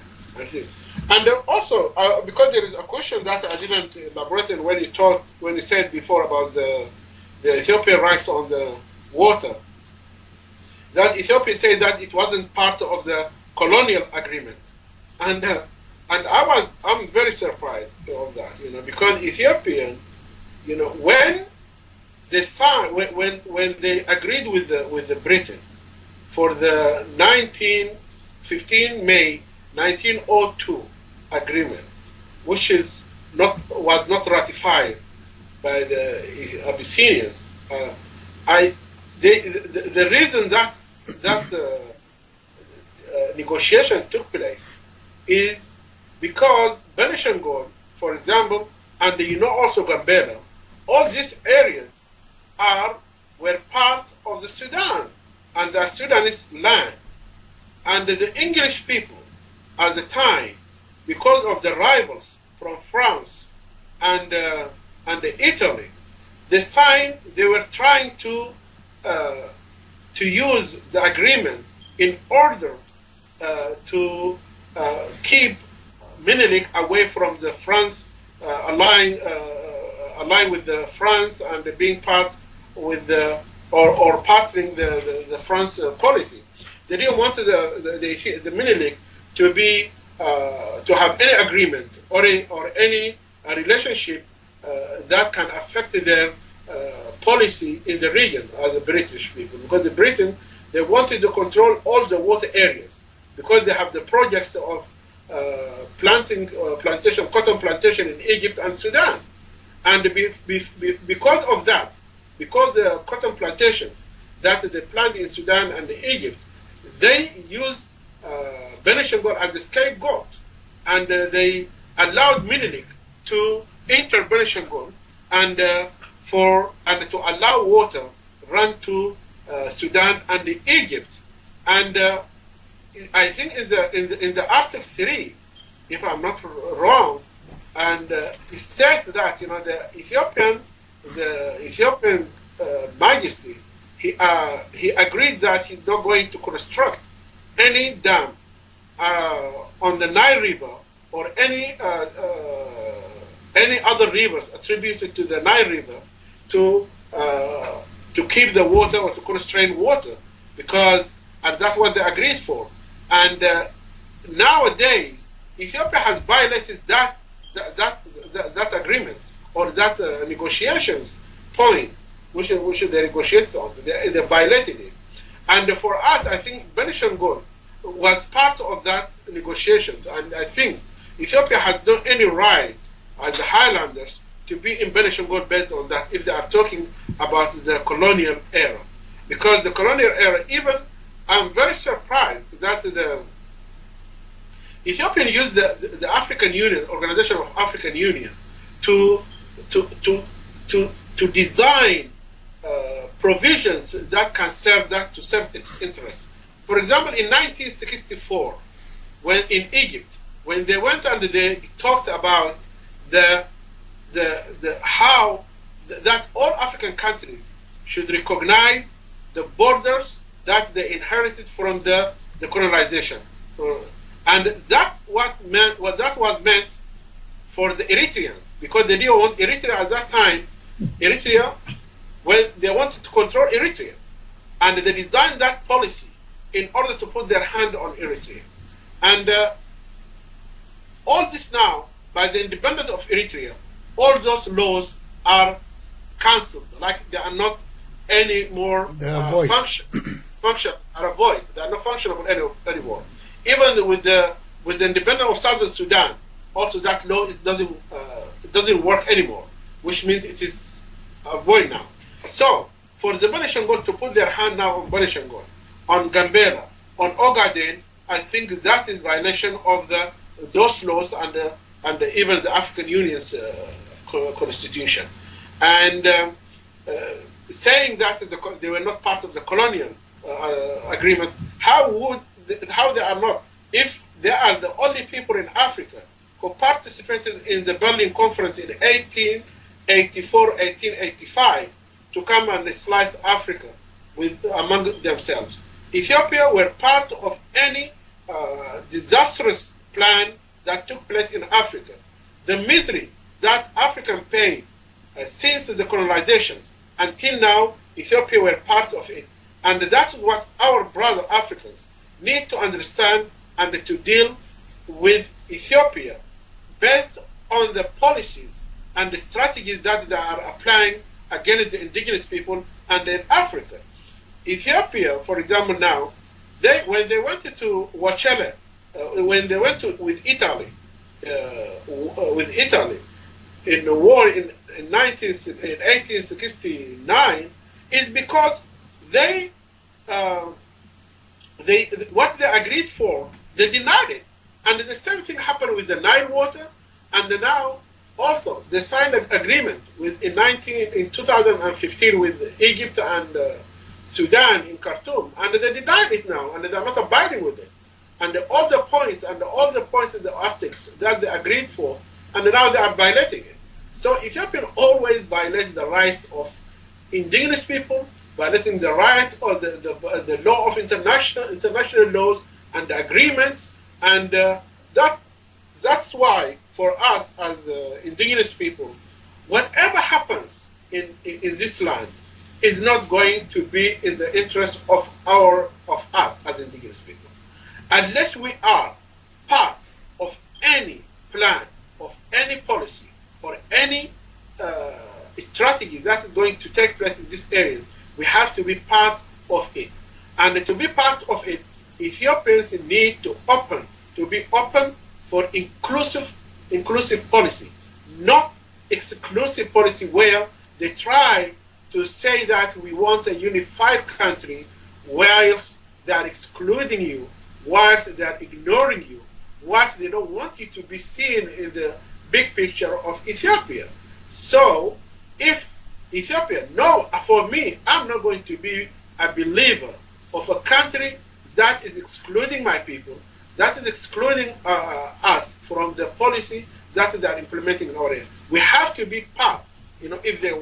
And also, because there is a question that I didn't elaborate on when you said before about the Ethiopian rights on the water, that Ethiopia said that it wasn't part of the colonial agreement, and I'm very surprised of that, because Ethiopian, when they signed, when they agreed with the Britain for the 15 May 1902 agreement, which was not ratified by the Abyssinians, the reason that negotiation took place is because Benishangul, for example, and also Gambela, all these areas were part of the Sudan, and the Sudanese land. And the English people at the time, because of the rivals from France and Italy, they were trying to use the agreement in order to keep Menelik away from the France, align with the France and being part with or partnering the France policy. They didn't want the Menelik to be to have any agreement or any relationship that can affect their policy in the region as the British people, because the Britain, they wanted to control all the water areas, because they have the projects of cotton plantation in Egypt and Sudan, and because of that, because the cotton plantations that they planted in Sudan and Egypt, they used Benishangul as a scapegoat, and they allowed Menelik to enter Benishangul and to allow water run to Sudan and Egypt. And I think in the Article 3, if I'm not wrong, and it says that the Ethiopian Majesty, he agreed that he's not going to construct any dam on the Nile River or any other rivers attributed to the Nile River to keep the water or to constrain water, and that's what they agreed for. And nowadays, Ethiopia has violated that agreement or that negotiations point which they negotiated on. They violated it. And for us, I think Benishangul was part of that negotiations. And I think Ethiopia has no any right as the Highlanders to be in Benishangul based on that if they are talking about the colonial era. Because the colonial era, even I'm very surprised that the Ethiopian used the African Union, Organization of African Union, to design provisions that can serve its interests. For example, in 1964, when in Egypt, when they went and they talked about how that all African countries should recognize the borders that they inherited from the colonization. And that's what was meant for the Eritreans, because they didn't want Eritrea at that time. Eritrea, well, they wanted to control Eritrea, and they designed that policy in order to put their hand on Eritrea. And all this now, by the independence of Eritrea, all those laws are cancelled, like they are not any more function are avoid. They are not functionable anymore. Even with the independence of South Sudan, also that law doesn't work anymore, which means it is void now. So for the Benishangul to put their hand now on Benishangul, on Gambela, on Ogaden, I think that is violation of those laws and even the African Union's constitution. And saying that they were not part of the colonial agreement, how they are not, if they are the only people in Africa who participated in the Berlin Conference in 1884, 1885 to come and slice Africa among themselves. Ethiopia were part of any disastrous plan that took place in Africa. The misery that African paid since the colonizations until now, Ethiopia were part of it. And that's what our brother Africans need to understand and to deal with Ethiopia based on the policies and the strategies that they are applying against the indigenous people and in Africa. Ethiopia, for example, now, when they went to Wachele, when they went with Italy in the war in 1869, is because what they agreed for, they denied it. And the same thing happened with the Nile water, and now also they signed an agreement in 2015 with Egypt and Sudan in Khartoum, and they denied it now, and they are not abiding with it. And all the points in the articles that they agreed for, and now they are violating it. So Ethiopia always violates the rights of indigenous people, violating the right or the law of international laws and the agreements, and that's why for us as the indigenous people, whatever happens in this land is not going to be in the interest of us as indigenous people, unless we are part of any plan, of any policy, or any strategy that is going to take place in these areas. We have to be part of it. And to be part of it, Ethiopians need to be open for inclusive policy, not exclusive policy where they try to say that we want a unified country whilst they are excluding you, whilst they are ignoring you, whilst they don't want you to be seen in the big picture of Ethiopia. So if Ethiopia. No, for me, I'm not going to be a believer of a country that is excluding my people, that is excluding us from the policy that they are implementing in our area. We have to be part, if they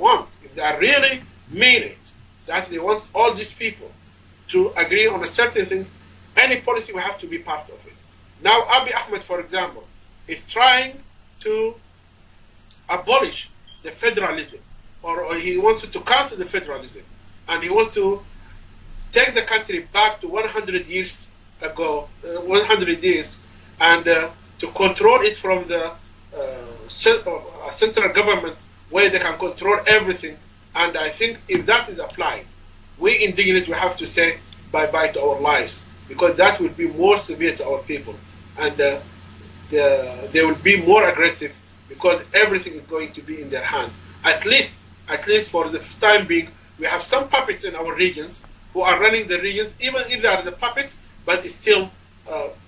really mean it, that they want all these people to agree on a certain things, any policy we have to be part of it. Now, Abiy Ahmed, for example, is trying to abolish the federalism, or he wants to cancel the federalism, and he wants to take the country back to 100 years ago, 100 years, and to control it from the central government, where they can control everything. And I think if that is applied, we indigenous will have to say bye-bye to our lives, because that will be more severe to our people, and they will be more aggressive, because everything is going to be in their hands. At least for the time being, we have some puppets in our regions who are running the regions, even if they are the puppets, but it's still,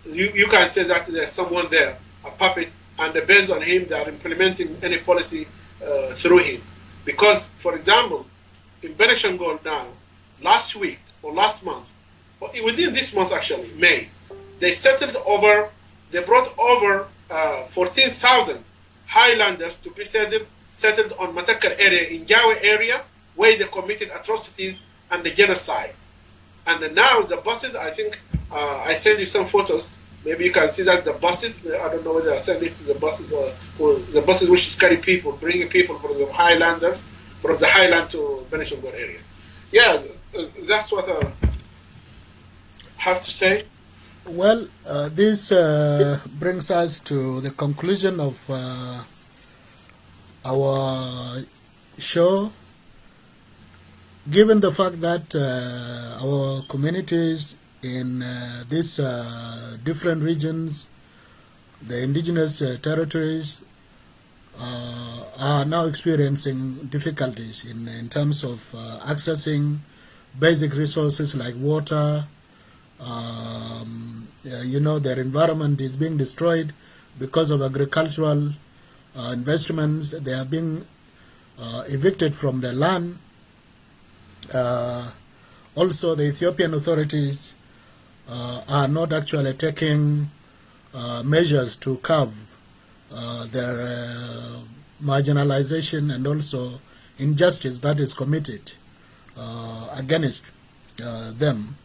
you can say that there's someone there, a puppet, and based on him, they are implementing any policy through him. Because, for example, in Benishangul now, last week or last month, or within this month actually, May, they brought over 14,000 Highlanders to be settled on Matakar area, in Jawa area, where they committed atrocities and the genocide. And now the buses, I think, I sent you some photos. Maybe you can see that the buses, I don't know whether I sent it to the buses or the buses which carry people, bringing people from the Highlanders, from the Highland to Benishangul area. Yeah, that's what I have to say. Well, this brings us to the conclusion of our show. Given the fact that our communities in these different regions, the indigenous territories, are now experiencing difficulties in terms of accessing basic resources like water. Their environment is being destroyed because of agricultural investments. They are being evicted from their land. Also, the Ethiopian authorities are not actually taking measures to curb their marginalization and also injustice that is committed against them.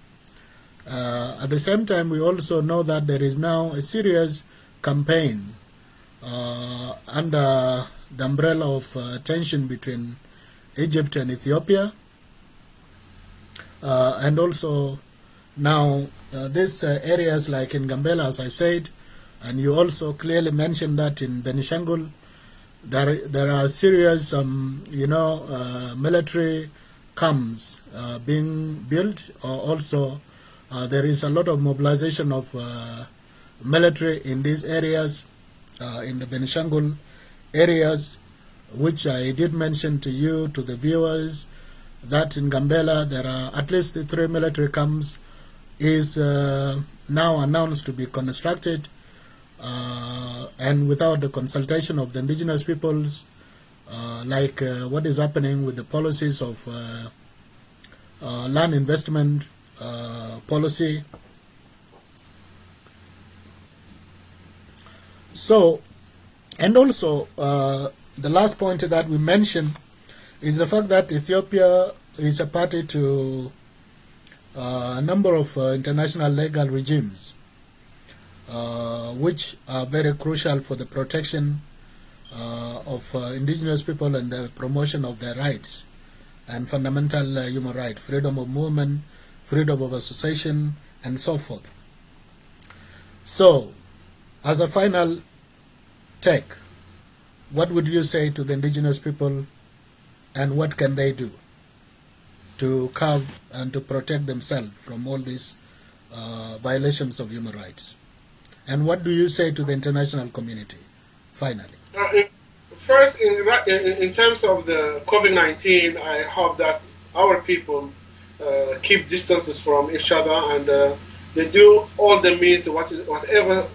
At the same time, we also know that there is now a serious campaign under the umbrella of tension between Egypt and Ethiopia. And also now these areas like in Gambela, as I said, and you also clearly mentioned that in Benishangul, there are serious, military camps being built. Also, there is a lot of mobilization of military in these areas, in the Benishangul areas, which I did mention to you, to the viewers, that in Gambela there are at least 3 military camps is now announced to be constructed, and without the consultation of the indigenous peoples, like what is happening with the policies of land investment policy. So, and also the last point that we mentioned is the fact that Ethiopia is a party to a number of international legal regimes, which are very crucial for the protection of indigenous people and the promotion of their rights and fundamental human rights, freedom of movement, freedom of association, and so forth. So, as a final take, what would you say to the indigenous people, and what can they do to curb and to protect themselves from all these violations of human rights? And what do you say to the international community, finally? First, in terms of the COVID-19, I hope that our people keep distances from each other, and they do all the means, whatsoever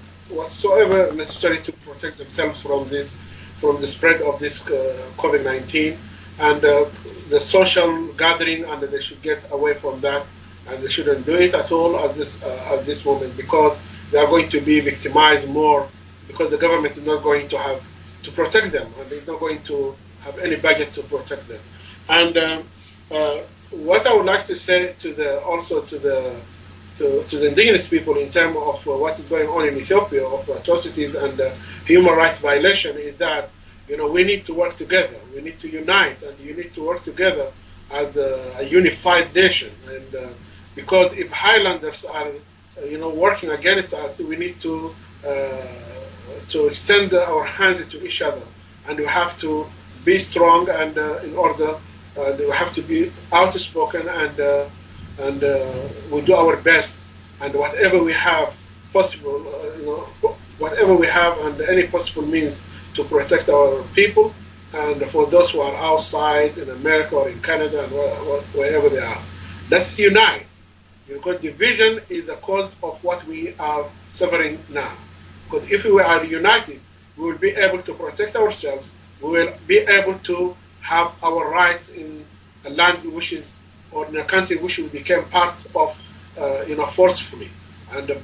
necessary to protect themselves from the spread of this COVID-19. and the social gathering, and they should get away from that, and they shouldn't do it at all at this moment, because they are going to be victimized more, because the government is not going to have to protect them, and they're not going to have any budget to protect them. And what I would like to say to the indigenous people in terms of what is going on in Ethiopia, of atrocities and human rights violation, is that we need to work together. We need to unite, and you need to work together as a unified nation. And because if Highlanders are working against us, we need to extend our hands to each other, and we have to be strong, and in order we have to be outspoken, and we do our best, and whatever we have possible, whatever we have, and any possible means to protect our people, and for those who are outside in America or in Canada and wherever they are. Let's unite, because division is the cause of what we are suffering now. Because if we are united, we will be able to protect ourselves. We will be able to have our rights in a land or in a country which we became part of, forcefully.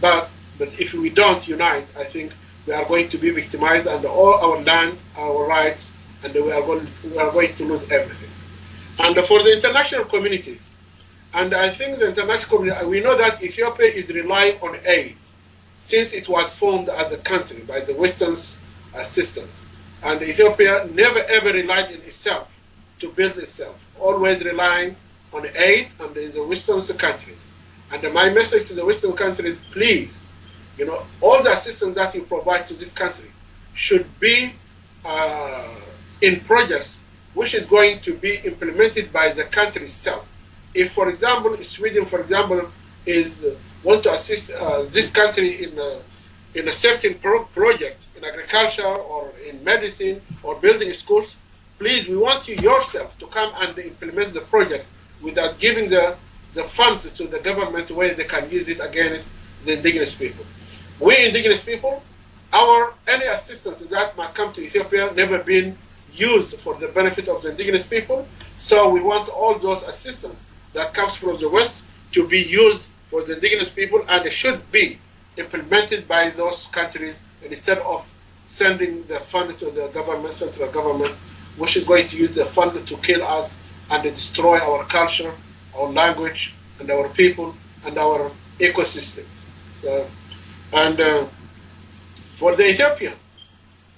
But if we don't unite, I think we are going to be victimized, and all our land, our rights, and we are going to lose everything. And for the international communities, and I think the international community, we know that Ethiopia is relying on aid since it was formed as a country by the Western's assistance. And Ethiopia never ever relied on itself to build itself, always relying on aid and the Western countries. And my message to the Western countries, please, all the assistance that you provide to this country should be in projects which is going to be implemented by the country itself. If, for example, Sweden, for example, want to assist this country in a certain project in agriculture or in medicine or building schools, please, we want you yourself to come and implement the project without giving the funds to the government where they can use it against the indigenous people. We indigenous people, any assistance that must come to Ethiopia never been used for the benefit of the indigenous people. So we want all those assistance that comes from the West to be used for the indigenous people, and it should be implemented by those countries instead of sending the fund to the government, central government, which is going to use the fund to kill us and destroy our culture, our language, and our people, and our ecosystem. So, and for the Ethiopian,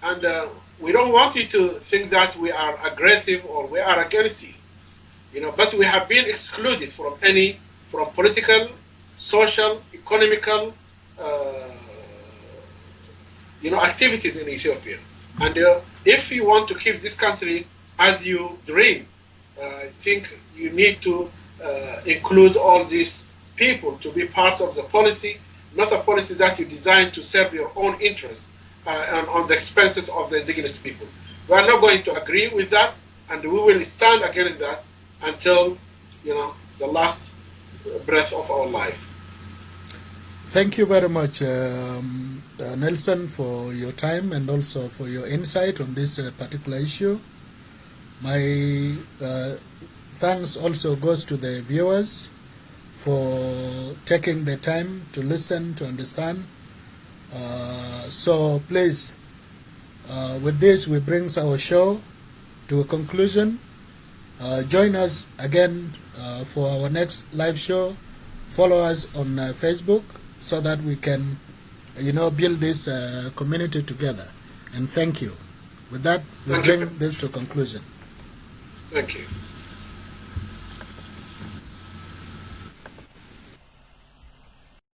and we don't want you to think that we are aggressive or we are against you, but we have been excluded from political, social, economical, activities in Ethiopia. And if you want to keep this country as you dream, I think you need to include all these people to be part of the policy, not a policy that you design to serve your own interests and on the expenses of the indigenous people. We are not going to agree with that, and we will stand against that until the last breath of our life. Thank you very much, Nelson, for your time and also for your insight on this particular issue. My thanks also goes to the viewers for taking the time to listen, to understand. So please, with this, we bring our show to a conclusion. Join us again for our next live show. Follow us on Facebook so that we can, build this community together. And thank you. With that, we bring this to a conclusion. Thank you.